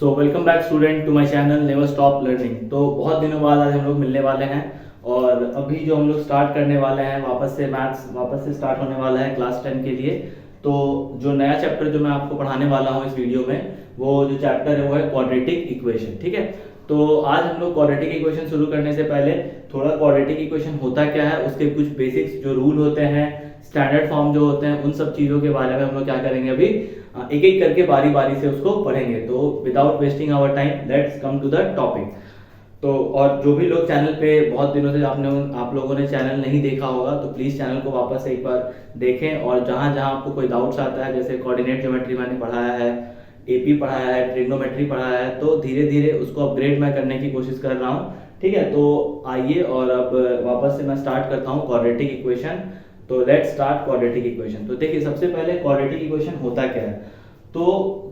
So welcome back student to my channel never stop learning. तो बहुत दिनों बाद आज हम लोग मिलने वाले हैं और अभी जो हम लोग स्टार्ट करने वाले हैं वापस से मैथ्स वापस से स्टार्ट होने वाला है क्लास 10 के लिए। तो जो नया चैप्टर जो मैं आपको पढ़ाने वाला हूँ इस वीडियो में, वो जो चैप्टर है वो है क्वाड्रेटिक इक्वेशन। ठीक है, तो आज हम लोग क्वाड्रेटिक इक्वेशन शुरू करने से पहले थोड़ा क्वाड्रेटिक इक्वेशन होता क्या है, उसके कुछ बेसिक्स जो रूल होते हैं, स्टैंडर्ड फॉर्म जो होते हैं, उन सब चीज़ों के बारे में हम लोग क्या करेंगे अभी एक एक करके बारी बारी से उसको पढ़ेंगे। तो without wasting our time let's come to the topic. तो और जो भी लोग चैनल पे बहुत दिनों से आप लोगों ने चैनल नहीं देखा होगा तो प्लीज़ चैनल को वापस से एक बार देखें, और जहाँ जहाँ आपको कोई डाउट्स आता है, जैसे कोऑर्डिनेट ज्योमेट्री मैंने पढ़ाया है, एपी पढ़ाया है, ट्रिग्नोमेट्री पढ़ाया है, तो धीरे धीरे उसको अपग्रेड मैं करने की कोशिश कर रहा हूँ। ठीक है, तो आइए और अब वापस से मैं स्टार्ट करता हूँ क्वाड्रेटिक इक्वेशन। तो लेट्स स्टार्ट क्वाड्रेटिक इक्वेशन। तो देखिए सबसे पहले क्वाड्रेटिक इक्वेशन होता क्या है। तो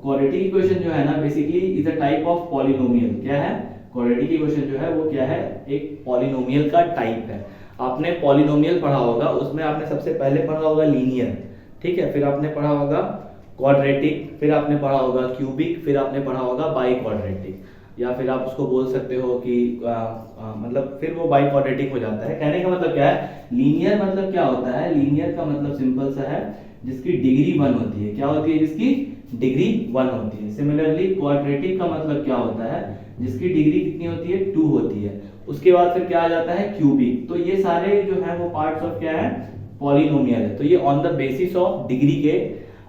क्वाड्रेटिक इक्वेशन जो है ना basically is a type of polynomial. क्या है क्वाड्रेटिक इक्वेशन जो है वो क्या है, एक पॉलिनोमियल का टाइप है। आपने पॉलिनोमियल पढ़ा होगा, उसमें आपने सबसे पहले पढ़ा होगा लीनियर, ठीक है, फिर आपने पढ़ा होगा क्वाड्रेटिक, फिर आपने पढ़ा होगा क्यूबिक, फिर आपने पढ़ा होगा बाई क्वाड्रेटिक, या फिर आप उसको बोल सकते हो कि मतलब फिर वो बाई क्वाड्रेटिक हो जाता है। कहने का मतलब क्या है, लीनियर मतलब क्या होता है, लीनियर का मतलब सिंपल सा है जिसकी डिग्री 1 होती है। क्या होती है, जिसकी डिग्री 1 होती है। सिमिलरली क्वाड्रेटिक का मतलब क्या होता है, जिसकी डिग्री कितनी होती है, 2 होती है। उसके बाद फिर क्या आ जाता है, क्यूबिक। तो ये सारे जो है वो पार्ट्स ऑफ क्या है, पॉलिनोमियल है। तो ये on the basis of degree के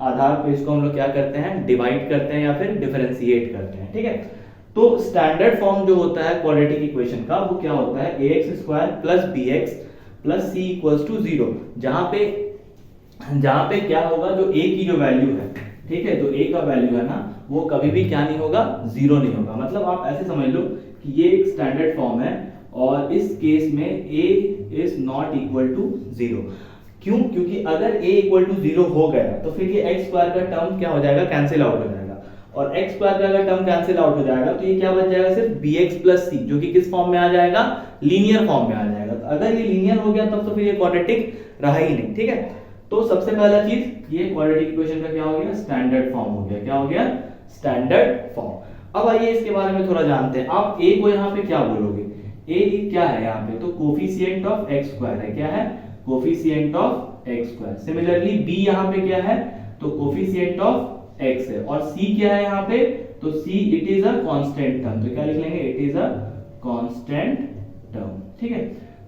आधार पर इसको हम लोग क्या करते हैं, डिवाइड करते हैं या फिर डिफरेंशिएट करते हैं। ठीक है, तो स्टैंडर्ड फॉर्म जो होता है क्वाड्रेटिक इक्वेशन का वो क्या होता है, ax² plus bx plus c equals to 0। जहां पे क्या होगा, जो a की जो वैल्यू है, ठीक है, जो a का वैल्यू है ना वो कभी भी क्या नहीं होगा, 0 नहीं होगा। मतलब आप ऐसे समझ लो कि ये एक स्टैंडर्ड फॉर्म है और इस केस में a is not equal to 0। क्यों, क्योंकि अगर a इक्वल टू 0 हो गया तो फिर ये x² का टर्म क्या हो जाएगा, कैंसिल आउट हो जाएगा, और x² का अगर टर्म कैंसिल आउट हो जाएगा तो ये क्या बच जाएगा, सिर्फ bx प्लस c, जो कि किस फॉर्म में आ जाएगा, लीनियर फॉर्म में आ जाएगा। तो अगर ये लीनियर हो गया तब तो फिर ये क्वाड्रेटिक रहा ही नहीं। ठीक है, तो सबसे पहला चीज ये क्वाड्रेटिक इक्वेशन का क्या हो गया, स्टैंडर्ड फॉर्म हो गया। क्या हो गया, स्टैंडर्ड फॉर्म। अब आइए इसके बारे में थोड़ा जानते हैं। आप a को यहाँ पे क्या बोलोगे, a क्या है यहाँ पे, तो कोफिशिएंट ऑफ x² है। क्या है, coefficient of x²। Similarly b यहाँ पे क्या है, तो कोफिशिएंट ऑफ x है, और c क्या है यहाँ पे, तो c it is a constant term. तो क्या लिख लेंगे, it is a constant term. ठीक है,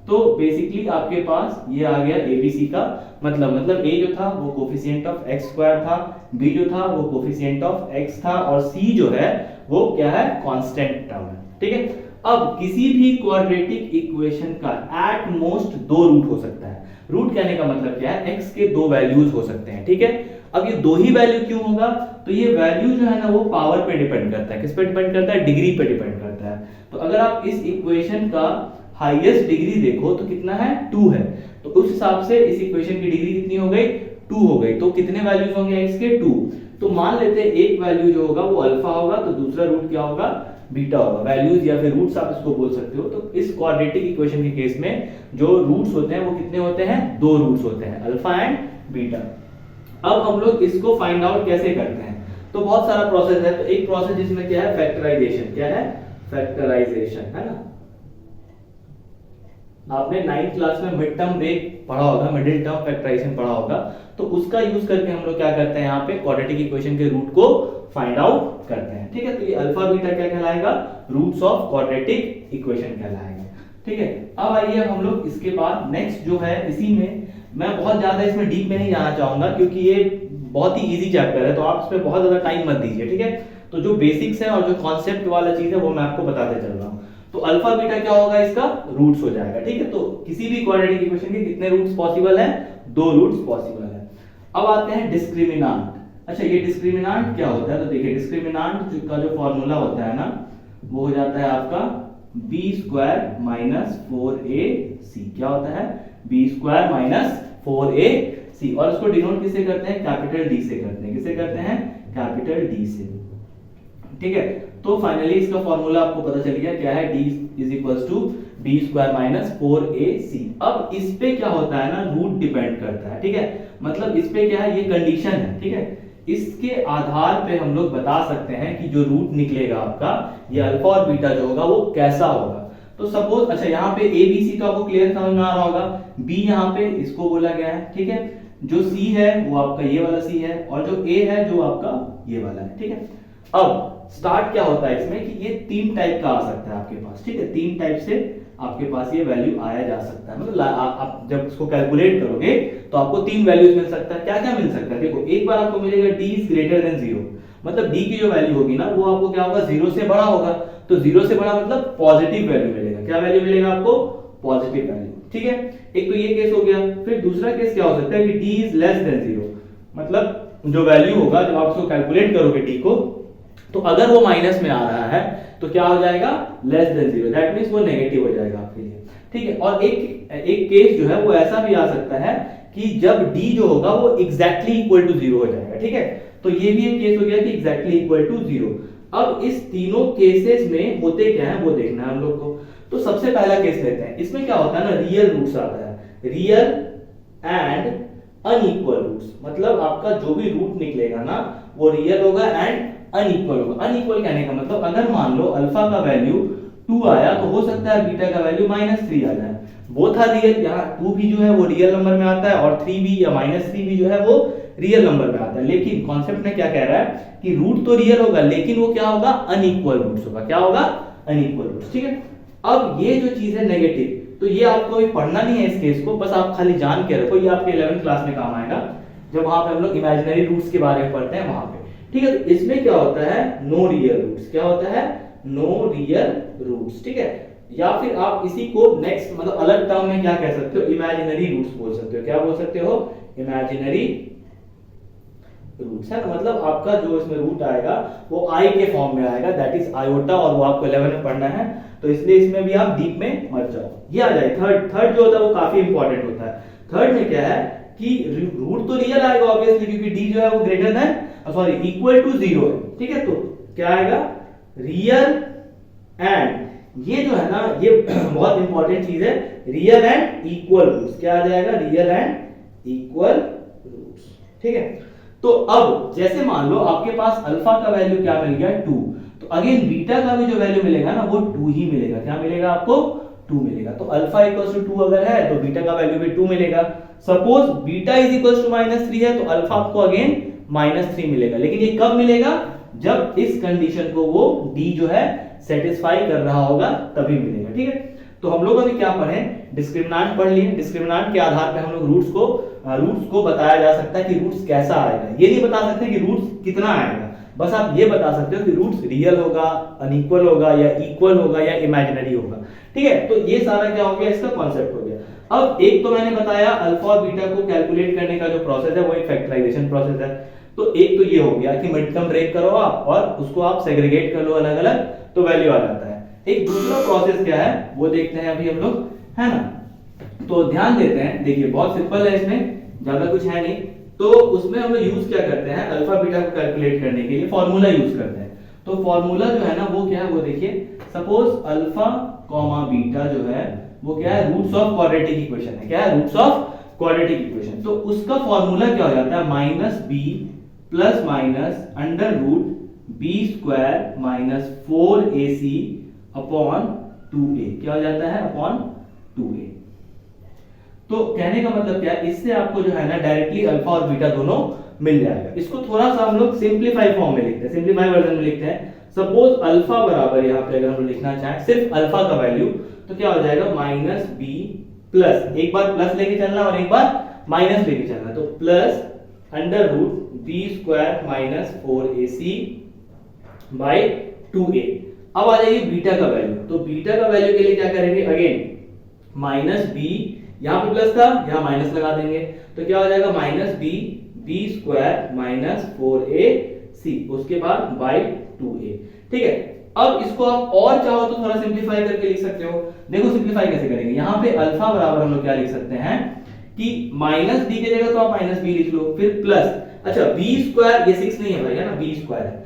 तो बेसिकली आपके पास ये आ गया abc का मतलब a जो था वो कोफिशिएंट ऑफ x² था, b जो था वो कोफिशिएंट ऑफ x था, और c जो है वो क्या है, कांस्टेंट टर्म है। ठीक है, अब किसी भी क्वाड्रेटिक इक्वेशन का एट मोस्ट 2 रूट हो सकता है। रूट कहने का मतलब क्या है, x के 2 वैल्यूज हो सकते हैं। ठीक है, अब ये 2 ही वैल्यू क्यों होगा, तो ये वैल्यू जो है ना वो पावर पे डिपेंड करता है। किस पे डिपेंड करता है, डिग्री पे डिपेंड करता है। तो अगर आप इस इक्वेशन का हाईएस्ट डिग्री देखो तो कितना है, 2 है। तो उस हिसाब से इस इक्वेशन की डिग्री कितनी हो गई, 2 हो गई। तो कितने वैल्यूज होंगे x के, 2। तो मान लेते हैं एक वैल्यू जो होगा वो अल्फा होगा, तो दूसरा रूट क्या होगा, बीटा होगा। वैल्यूज या फिर रूट्स आप इसको बोल सकते हो। तो इस क्वाड्रेटिक इक्वेशन के केस में जो रूट्स होते हैं वो कितने होते हैं, 2 रूट्स होते हैं, अल्फा एंड बीटा। अब हम लोग इसको फाइंड आउट कैसे करते हैं, तो बहुत सारा प्रोसेस है। तो एक प्रोसेस जिसमें क्या है, फैक्टराइजेशन। क्या है, फैक्टराइजेशन, है ना। आपने 9th क्लास में मिड टर्म ब्रेक पढ़ा होगा, मिडिल टर्म फैक्टराइजेशन पढ़ा होगा। तो उसका यूज करके हम लोग क्या करते हैं, यहाँ पे क्वाड्रेटिक इक्वेशन के रूट को फाइंड आउट करते हैं। ठीक है, तो ये अल्फा बीटा क्या कहलाएगा, रूट्स ऑफ क्वाड्रेटिक इक्वेशन कहलाएगा। ठीक है, अब आइए हम लोग इसके बाद नेक्स्ट जो है, इसी में मैं बहुत ज्यादा इसमें डीप में नहीं जाना चाहूंगा क्योंकि ये बहुत ही इजी चैप्टर है, तो आप इसमें बहुत ज्यादा टाइम मत दीजिए। ठीक है, तो जो बेसिक्स है और जो कॉन्सेप्ट वाला चीज है वो मैं आपको बताते चल रहा हूँ। तो अल्फा बीटा क्या होगा, इसका रूट्स हो जाएगा। ठीक है, तो किसी भी क्वाड्रेटिक इक्वेशन के कितने रूट्स पॉसिबल है, 2 रूट्स पॉसिबल है। अब आते हैं डिस्क्रिमिनांट। अच्छा, ये डिस्क्रिमिनांट क्या होता है, तो देखिए डिस्क्रिमिनांट का जो फॉर्मूला होता है ना वो हो जाता है आपका b² माइनस 4ac। क्या होता है, b² माइनस 4ac, और उसको डिनोट किससे करते हैं, कैपिटल D से करते हैं। किससे करते हैं, कैपिटल D से। ठीक है, तो फाइनली इसका फॉर्मूला आपको पता चल गया, क्या है, d is equals to b² minus 4ac। अब इस पे क्या होता है ना, रूट डिपेंड करता है। ठीक है, मतलब इस पे क्या है, ये कंडीशन है। ठीक है, इसके आधार पे हम लोग बता सकते हैं कि जो रूट निकलेगा आपका, ये अल्फा और बीटा जो होगा वो कैसा होगा। तो सपोज, अच्छा यहाँ पे ए बी सी तो आपको क्लियर समझ में आ रहा होगा, बी यहाँ पे इसको बोला गया है, ठीक है। जो सी है वो आपका ये वाला सी है, और जो ए है जो आपका ये वाला है, ठीक है। अब स्टार्ट क्या होता है इसमें कि ये 3 टाइप का आ सकता है आपके पास, ठीक है। 3 टाइप से आपके पास ये वैल्यू आया जा सकता है, मतलब आप जब इसको कैलकुलेट करोगे तो आपको 3 वैल्यूज मिल सकता है। क्या क्या मिल सकता है, देखो एक बार आपको मिलेगा d इज ग्रेटर देन 0, मतलब d की जो वैल्यू होगी ना वो आपको क्या होगा, 0 से बड़ा होगा। तो 0 से बड़ा मतलब पॉजिटिव वैल्यू मिलेगा। क्या वैल्यू मिलेगा आपको, पॉजिटिव वैल्यू, ठीक है। एक तो ये केस हो गया। फिर दूसरा केस क्या हो सकता है कि d इज लेस देन 0, मतलब जो वैल्यू होगा जब आप इसको कैलकुलेट करोगे d को, तो अगर वो माइनस में आ रहा है तो क्या हो जाएगा, लेस देन 0, दैट मींस वो नेगेटिव हो जाएगा आपके लिए, ठीक है। और एक केस जो है वो ऐसा भी आ सकता है कि जब d जो होगा वो एग्जैक्टली इक्वल टू 0 हो जाएगा, ठीक है। तो ये भी एक केस हो गया कि एग्जैक्टली इक्वल टू 0। अब इस तीनों केसेस में होते क्या है वो देखना है हम लोग को। तो सबसे पहला केस लेते हैं, इसमें क्या होता है ना, रियल रूट्स आता है, रियल एंड अनइक्वल रूट्स, मतलब आपका जो भी रूट निकलेगा ना वो रियल होगा एंड अनइक्वल होगा। अनइक्वल कहने का मतलब अगर मान लो अल्फा का वैल्यू 2 आया तो हो सकता है बीटा का वैल्यू -3 आ जाए। बोथ आर रियल, यहाँ 2 भी जो है वो रियल नंबर में आता है और 3 भी या -3 भी जो है वो रियल नंबर में आता है। लेकिन कॉन्सेप्ट में क्या कह रहा है कि रूट तो रियल होगा लेकिन वो क्या होगा, अनइक्वल रूट्स होगा। क्या होगा, अनइक्वल रूट्स, ठीक है। अब ये जो चीज है नेगेटिव, तो ये आपको अभी पढ़ना नहीं है इस केस को, बस आप खाली जान के रखो, ये आपके 11th क्लास में काम आएगा जब वहां पे हम लोग इमेजिनरी रूट्स के बारे में पढ़ते हैं वहां पे, ठीक है। तो इसमें क्या होता है, नो रियल रूट्स। क्या होता है, नो रियल रूट्स, ठीक है। या फिर आप इसी को नेक्स्ट मतलब अलग टर्म में क्या कह सकते हो, इमेजिनरी रूट्स बोल सकते हो। क्या बोल सकते हो, इमेजिनरी रूट्स, है ना। मतलब आपका जो इसमें रूट आएगा वो आई के फॉर्म में आएगा, दैट इज आयोटा, और वो आपको 11 में पढ़ना है, तो इसलिए इसमें भी आप डीप में मत जाओ। ये आ जाए थर्ड जो होता है वो काफी इंपॉर्टेंट होता है। थर्ड में क्या है कि रूट तो रियल आएगा ऑब्वियसली, क्योंकि डी जो है वो greater than sorry equal to 0 है, ठीक है। तो क्या आएगा, रियल एंड, ये जो है ना ये बहुत इंपॉर्टेंट चीज है, रियल एंड इक्वल रूट्स। क्या आ जाएगा, रियल एंड इक्वल रूट्स, ठीक है। तो अब जैसे मान लो आपके पास अल्फा का वैल्यू क्या मिल गया, 2, तो अगेन बीटा का भी जो वैल्यू मिलेगा ना वो 2 ही मिलेगा। क्या मिलेगा आपको, 2 मिलेगा। तो अल्फा इक्वल्स टू 2 अगर है तो बीटा का वैल्यू भी 2 मिलेगा। Suppose beta is equals to -3 है तो अल्फा आपको अगेन -3 मिलेगा। लेकिन ये कब मिलेगा, जब इस कंडीशन को वो डी जो है सेटिस्फाई कर रहा होगा तभी मिलेगा, ठीक है। तो हम लोग अभी क्या पढ़े, डिस्क्रिमिनेंट पढ़ लिए। डिस्क्रिमिनेंट के आधार पे हम लोग रूट्स को बताया जा सकता है कि रूट्स कैसा आएगा। ये नहीं बता सकते कि रूट्स कितना आएगा, बस आप ये बता सकते हो कि रूट्स रियल होगा, अनइक्वल होगा या इक्वल होगा या इमेजिनरी होगा, ठीक है। तो ये सारा क्या हो गया, इसका कॉन्सेप्ट हो गया। अब एक तो मैंने बताया अल्फा और बीटा को कैलकुलेट करने का जो प्रोसेस है वो एक फैक्टराइजेशन प्रोसेस है। तो एक तो ये हो गया कि मिड टर्म ब्रेक करो आप और उसको आप सेग्रीगेट कर लो अलग अलग, तो वैल्यू आ जाता है। एक दूसरा प्रोसेस क्या है वो देखते हैं अभी हम लोग, है ना। तो ध्यान देते हैं, देखिए बहुत सिंपल है, इसमें ज्यादा कुछ है नहीं। तो उसमें हम लोग यूज क्या करते हैं, अल्फा बीटा को कैलकुलेट करने के लिए फॉर्मूला यूज करते हैं। तो फॉर्मूला जो है ना वो क्या है वो देखिए, सपोज अल्फा कॉमा बीटा जो है वो क्या है, रूट्स ऑफ क्वाड्रेटिक इक्वेशन है। क्या है, रूट्स ऑफ क्वाड्रेटिक इक्वेशन। तो उसका फॉर्मूला क्या हो जाता है, -b plus minus under root b square minus 4ac upon 2a। क्या हो जाता है, अपॉन 2a। तो कहने का मतलब क्या है, इससे आपको जो है ना डायरेक्टली अल्फा और बीटा दोनों मिल जाएगा। इसको थोड़ा सा हम लोग सिंपलीफाई फॉर्म में लिखते हैं, सिंपलीफाई वर्जन में लिखते हैं। सपोज अल्फा बराबर, यहाँ पे अगर हम लिखना चाहें सिर्फ अल्फा का वैल्यू, तो क्या हो जाएगा, -b प्लस, एक बार प्लस लेके चलना और एक बार माइनस लेके चलना, तो plus under root b square minus 4ac by 2a। अब आ जाइए बीटा का वैल्यू। तो बीटा का वैल्यू के लिए क्या करेंगे, अगेन -b, यहाँ पे प्लस था यहाँ माइनस लगा देंगे, तो क्या हो जाएगा, -b स्क्वायर माइनस 4ac, उसके बाद बाय 2a, ठीक है। अब इसको आप और चाहो तो थोड़ा सिंपलीफाई करके लिख सकते हो। देखो सिंपलीफाई कैसे करेंगे, यहाँ पे अल्फा बराबर हम लोग क्या लिख सकते हैं कि -b की जगह तो आप -b लिख लो, फिर प्लस, अच्छा b स्क्वायर, ये 6 नहीं है भाई, है ना, b स्क्वायर है,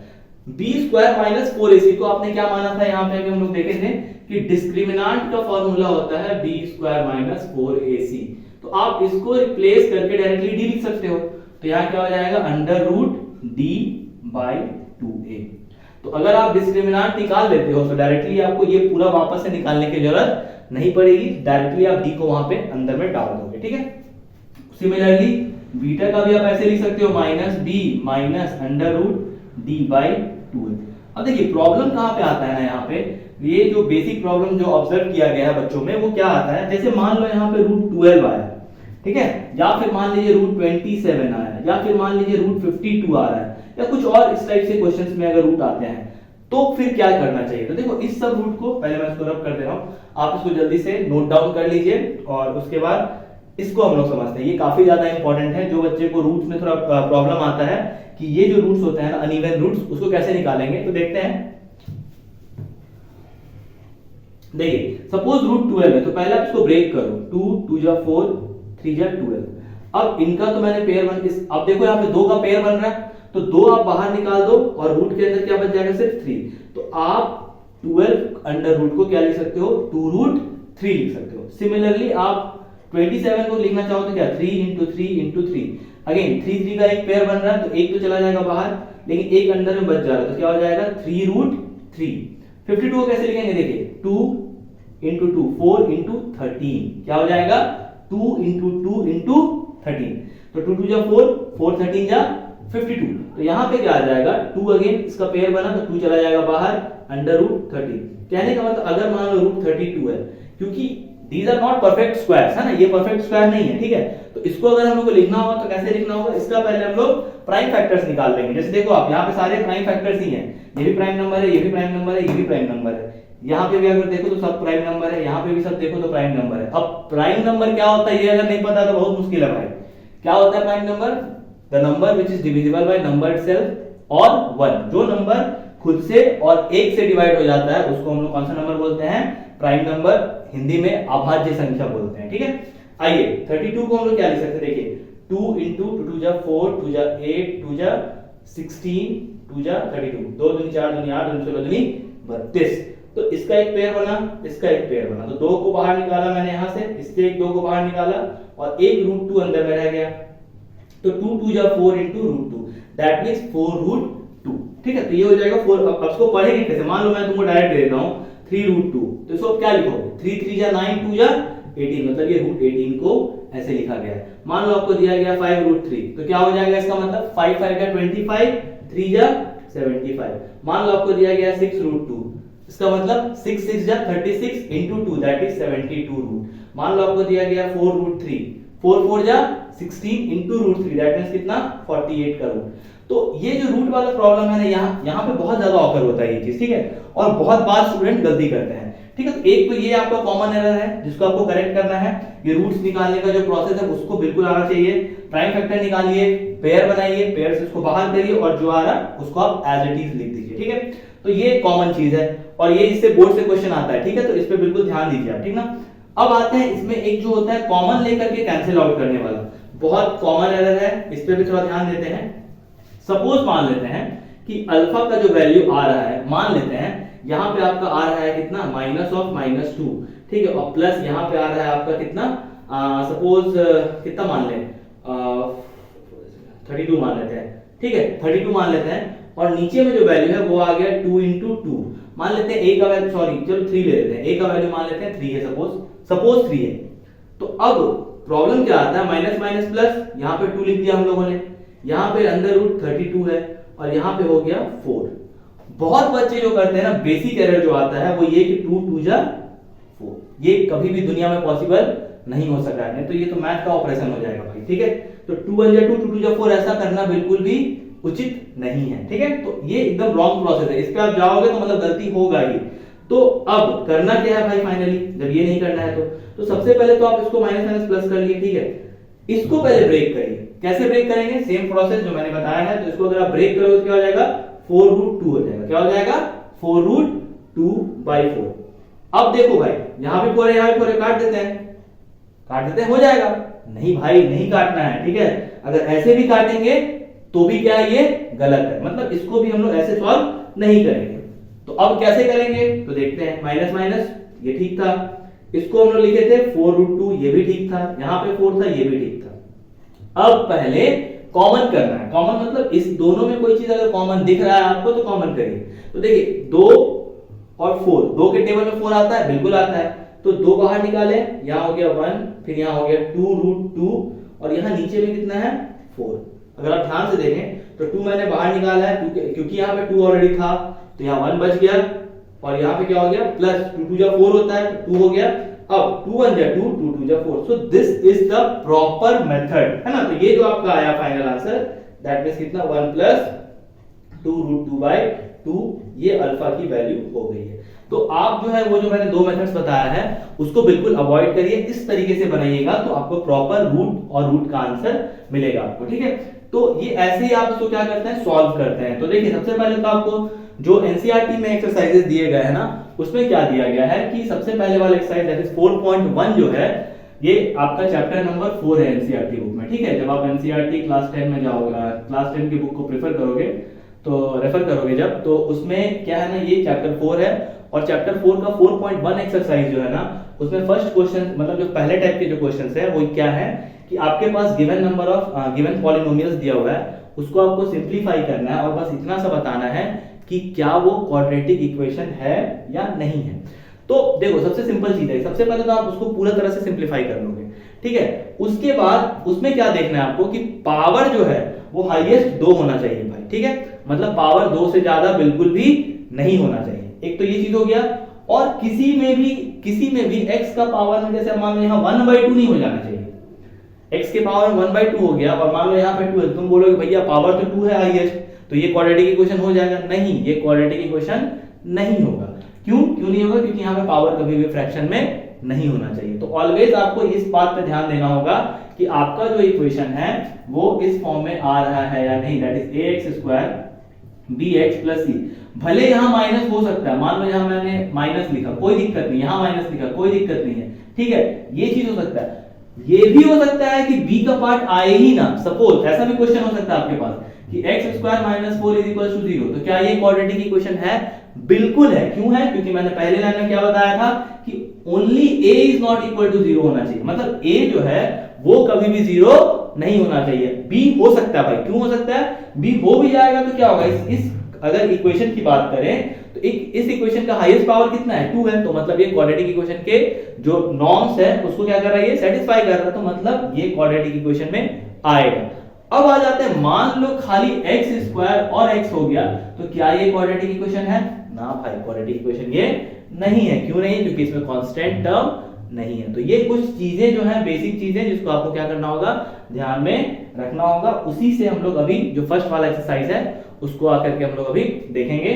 b स्क्वायर माइनस 4ac को आपने क्या माना था, यहाँ पे अभी हम लोग देखे थे कि डिस्क्रिमिनेंट का फॉर्मूला होता है b स्क्वायर माइनस 4ac। तो आप इसको रिप्लेस करके डायरेक्टली d लिख सकते हो। तो यहाँ क्या हो जाएगा, under root d by 2a। तो अगर आप डिस्क्रिमिनेंट निकाल लेते हो तो डायरेक्टली आपको ये पूरा वापस से निकालने की जरूरत नहीं पड़ेगी, डायरेक्टली आप d को वहां पे अंदर में डाल दोगे, ठीक है। सिमिलरली बीटा का भी आप ऐसे लिख सकते हो minus b minus under root d by 2a। अब देखिए प्रॉब्लम कहां पे आता है ना, यहाँ पे ये जो बेसिक प्रॉब्लम जो ऑब्जर्व किया गया है बच्चों में वो क्या आता है, जैसे मान लो यहाँ पे रूट 12 आया, ठीक है, या फिर मान लीजिए रूट 27 आया, या फिर मान लीजिए रूट 52 आ रहा है, या कुछ और इस टाइप से क्वेश्चंस में अगर रूट आते हैं तो फिर क्या करना चाहिए। तो देखो इस सब रूट को पहले मैं इसको रब कर दे रहा हूं, आप इसको जल्दी से नोट डाउन कर लीजिए और उसके बाद इसको हम लोग समझते हैं। ये काफी ज्यादा इंपॉर्टेंट है, जो बच्चे को रूट्स में थोड़ा प्रॉब्लम आता है कि ये जो रूट्स होते हैं ना अनइवन रूट्स, उसको कैसे निकालेंगे। तो देखते हैं, देखिए सपोज रूट 12 है तो पहले आप इसको ब्रेक करो, 2 2 जा 4 3 जा 12। अब इनका तो मैंने पेयर बन इस, अब देखो यहाँ पे 2 का पेयर बन रहा है तो 2 आप बाहर निकाल दो और रूट के अंदर क्या बच जाएगा, सिर्फ 3। तो आप 12 अंडर रूट को क्या लिख सकते हो, 2 रूट 3 लिख सकते हो। सिमिलरली आप 27 को लिखना चाहो तो क्या, 3 इंटू 3 इंटू 3, अगेन 3 3 का एक पेयर बन रहा है तो एक तो चला जाएगा बाहर, लेकिन एक अंदर में बच जा रहा है तो क्या हो जाएगा, 3 रूट 3। 52 को कैसे लिखेंगे, देखिए 2 इंटू 2 4 इंटू 13, क्या हो जाएगा 2 इंटू 2 इंटू 13। तो 2 2 जा 4 4 13 जा 52। तो यहाँ पे क्या आ जाएगा, 2 अगेन इसका पेयर बना तो 2 चला जाएगा बाहर, अंडर रूट 13। कहने का मतलब अगर मान लो रूट 32 है, क्योंकि these are not perfect squares है ना, ये परफेक्ट स्क्वायर नहीं है, ठीक है। तो इसको अगर हम लोग को लिखना होगा तो कैसे लिखना होगा, इसका पहले हम लोग प्राइम फैक्टर्स निकाल लेंगे। जैसे देखो आप यहाँ पे सारे प्राइम फैक्टर्स ही हैं, ये भी प्राइम नंबर है, ये भी प्राइम नंबर है, ये भी प्राइम नंबर है, यहाँ पे भी अगर देखो तो सब प्राइम नंबर है, यहाँ पे भी सब देखो तो प्राइम नंबर है। अब प्राइम नंबर क्या होता है ये अगर नहीं पता तो बहुत मुश्किल है भाई। क्या होता है prime number, the number which is divisible by number itself और 1। जो नंबर खुद से और 1 से डिवाइड हो जाता है उसको हम लोग कौन सा नंबर बोलते हैं, प्राइम नंबर, हिंदी में अभाज्य संख्या बोलते हैं, ठीक है। आइए 32 को हम लोग क्या लिख सकते हैं, देखिए 2 इंटू 2 2 जा 4 2 जा 8 2 जा 16 2 जा 32, 2 दूनी 4 दूनी 8 2 16 दूनी 32। तो इसका एक पेयर बना, इसका एक पेयर बना, तो 2 को बाहर निकाला मैंने यहां से, इससे एक 2 को बाहर निकाला और एक रूट 2 अंदर में रह गया। तो 2 2 जा 4 into root 2, that means 4 root 2, ठीक है। तो ये हो जाएगा 4। अब इसको पढ़ेंगे कैसे, मान लो मैं तुमको डायरेक्ट दे देता हूं 3 रूट 2, तो इसको क्या लिखोगे, 3 3 जा 9 2 जा 18, मतलब ये रूट 18 को ऐसे लिखा गया है। मान लो आपको दिया गया 5 रूट 3, तो क्या हो जाएगा इसका मतलब 5 5 का 25 3 जा 75। मान लो आपको दिया गया 6 रूट 2, इसका मतलब 6 6 जा 36 इंटू 2, दैट इज 72 रूट। मान लो आपको दिया गया 4 रूट 3, 4 4 जा 16 इंटू रूट 3, दैट मींस कितना 48 का रूट। तो ये जो रूट वाला प्रॉब्लम है ना, यहाँ पे बहुत ज्यादा ऑकर होता है ये चीज, ठीक है, और बहुत बार स्टूडेंट गलती करते हैं, ठीक है। तो एक तो ये आपका कॉमन एरर है जिसको आपको करेक्ट करना है। ये रूट्स निकालने का जो प्रोसेस है उसको बिल्कुल आना चाहिए। प्राइम फैक्टर निकालिए, पेयर बनाइए, पेयर से उसको बाहर करिए और जो आ रहा उसको आप एज इट इज लिख दीजिए, ठीक है। तो ये कॉमन चीज है और ये इससे बोर्ड से क्वेश्चन आता है, ठीक है। तो इस पे बिल्कुल ध्यान दीजिए आप, ठीक ना। अब आते हैं इसमें एक जो होता है कॉमन लेकर के कैंसिल आउट करने वाला, बहुत कॉमन एरर है, इस पे भी थोड़ा ध्यान देते हैं। सपोज मान लेते हैं कि अल्फा का जो वैल्यू आ रहा है, मान लेते हैं यहाँ पे आपका आ रहा है कितना, माइनस ऑफ -2, ठीक है, और प्लस यहाँ पे आ रहा है आपका कितना, सपोज कितना मान लें, 32 मान लेते हैं, ठीक है, 32 मान लेते हैं। और नीचे में जो वैल्यू है वो आ गया 2 इंटू 2, मान लेते हैं ए का वैल्यू, सॉरी चलो 3 ले लेते हैं, ए का वैल्यू मान लेते हैं 3 है, सपोज 3 है। तो अब प्रॉब्लम क्या आता है, माइनस माइनस प्लस, यहाँ पे 2 लिख दिया हम लोगों ने, यहाँ पे अंदर रूट 32 है और यहाँ पे हो गया 4। बहुत बच्चे जो करते हैं ना, बेसिक एरर जो आता है वो ये कि 2 2 जा 4, ये कभी भी दुनिया में पॉसिबल नहीं हो सका है, तो ये तो मैथ का ऑपरेशन हो जाएगा भाई, ठीक है। तो 2 1 जा 2 2 2 जा 4 ऐसा करना बिल्कुल भी उचित नहीं है, ठीक है। तो ये एकदम रॉन्ग प्रोसेस है, इस पे आप जाओगे तो मतलब गलती होगा ही। तो अब करना क्या है भाई, फाइनली जब ये नहीं करना है तो सबसे पहले तो आप इसको माइनस माइनस प्लस कर लिए, ठीक है। इसको पहले ब्रेक करिए, कैसे ब्रेक करेंगे, सेम प्रोसेस जो मैंने बताया है। तो इसको अगर आप ब्रेक करोगे तो क्या हो जाएगा, 4 रूट 2 हो जाएगा, क्या हो जाएगा 4 रूट 2 बाई 4। अब देखो भाई यहाँ भी 4 है, यहाँ भी 4 है, काट देते हैं, हो जाएगा। नहीं भाई नहीं काटना है, ठीक है। अगर ऐसे भी काटेंगे तो भी क्या है, ये गलत है, मतलब इसको भी हम लोग ऐसे सॉल्व नहीं करेंगे। तो अब कैसे करेंगे, तो देखते हैं, माइनस माइनस ये ठीक था, इसको हम लोग लिखे थे 4 रूट 2, ये भी ठीक था, यहाँ पे 4 था, ये भी ठीक था। अब पहले कॉमन करना है। कॉमन मतलब इस दोनों में कोई चीज अगर कॉमन दिख रहा है आपको तो कॉमन करिए। तो देखिए 2 और 4, 2 के टेबल में 4 आता है, बिल्कुल आता है, तो 2 बाहर निकाले, यहाँ हो गया 1, फिर यहाँ हो गया 2√2 और यहाँ नीचे में कितना है 4। अगर आप ध्यान से देखें तो 2 मैंने बाहर निकाला है क्योंकि यहाँ पे 2 ऑलरेडी था, तो यहाँ 1 बच गया और यहाँ पे क्या हो गया प्लस 2 2 जा 4 होता है, 2 हो गया। अब 2 1 जा 2, 2 2 जा 4। So this is the proper method, है ना। तो ये जो आपका आया फाइनल आंसर, दैट मींस कितना 1 प्लस 2√2/2, ये अल्फा की वैल्यू हो गई है। तो आप जो है वो जो मैंने 2 मेथड्स बताया है उसको बिल्कुल अवॉइड करिए, इस तरीके से बनाइएगा तो आपको प्रॉपर रूट और रूट का आंसर मिलेगा आपको, ठीक है। तो ये ऐसे ही आप इसको क्या करते हैं, सॉल्व करते हैं। तो देखिए सबसे पहले तो आपको जो एनसीईआरटी में एक्सरसाइजेस दिए गए हैं ना, उसमें क्या दिया गया है कि सबसे पहले वाला एक्सरसाइज दैट इज 4.1 जो है, ये आपका चैप्टर नंबर 4 है एनसीईआरटी बुक में, ठीक है। जब आप एनसीईआरटी क्लास 10 में जाओगे, क्लास 10 की बुक को प्रेफर करोगे तो रेफर करोगे जब, तो उसमें क्या है ना, ये चैप्टर 4 है और चैप्टर 4 का 4.1 एक्सरसाइज जो है ना, उसमें फर्स्ट क्वेश्चन मतलब जो पहले टाइप के जो क्वेश्चंस है वो क्या है कि आपके पास given number of given polynomials दिया हुआ है, उसको आपको सिंपलीफाई करना है और बस इतना सा बताना है कि क्या वो क्वाड्रेटिक इक्वेशन है या नहीं है। तो देखो सबसे सिंपल चीज है, सबसे पहले तो आप उसको पूरा तरह से सिंपलीफाई कर लोगे, ठीक है। उसके बाद उसमें क्या देखना है आपको कि पावर जो है वो हाईएस्ट 2 होना चाहिए भाई, ठीक है। मतलब पावर 2 से ज्यादा बिल्कुल भी नहीं होना चाहिए। एक तो ये चीज हो गया, और किसी में भी x का पावर में जैसे मान लो यहाँ 1/2 नहीं हो जाना चाहिए। x के पावर में 1/2 हो गया और मान लो यहाँ पे 2 है, तुम बोलोगे भैया पावर तो 2 है हाईएस्ट, तो ये क्वाड्रेटिक इक्वेशन हो जाएगा। नहीं, ये क्वाड्रेटिक इक्वेशन नहीं होगा। क्यों नहीं होगा? क्योंकि यहाँ पे पावर कभी भी फ्रैक्शन में नहीं होना चाहिए। तो ऑलवेज आपको इस बात पे ध्यान देना होगा कि आपका जो इक्वेशन है वो इस फॉर्म में आ रहा है या नहीं, that is ax² bx + c। भले यहां माइनस हो सकता है, मान लो यहां मैंने माइनस लिखा, कोई दिक्कत नहीं, यहां माइनस लिखा, कोई दिक्कत नहीं है, ठीक है। ये चीज हो सकता है। ये भी हो सकता है कि b का पार्ट आए ही ना, सपोज ऐसा भी क्वेश्चन हो सकता है आपके पास कि x² - 4 = 0। तो क्या ये क्वाड्रेटिक इक्वेशन है? बिल्कुल है। क्यों है? क्योंकि मैंने पहले लाइन में क्या बताया था कि only a is not equal to 0 होना चाहिए। मतलब a जो है वो कभी भी 0 नहीं होना चाहिए। b हो सकता है भाई, क्यों हो सकता है? b हो भी जाएगा तो क्या होगा, इस अगर इक्वेशन की बात करें तो इस इक्वेशन का हाईएस्ट पावर कितना है? 2 है। तो मतलब ये क्वाड्रेटिक इक्वेशन के जो नॉर्म्स है उसको क्या कर रहा है, ये सेटिस्फाई कर रहा है। तो मतलब ये क्वाड्रेटिक इक्वेशन में आएगा। अब आ जाते हैं, मान लो खाली x² और x हो गया, तो क्या ये क्वाड्रेटिक इक्वेशन है? ना भाई, क्वाड्रेटिक इक्वेशन ये नहीं है। क्यों नहीं? क्योंकि इसमें कांस्टेंट टर्म नहीं है। तो ये कुछ चीजें जो है, बेसिक चीजें, जिसको आपको क्या करना होगा, ध्यान में रखना होगा। उसी से हम लोग अभी जो फर्स्ट वाला एक्सरसाइज है उसको आकर के हम लोग अभी देखेंगे।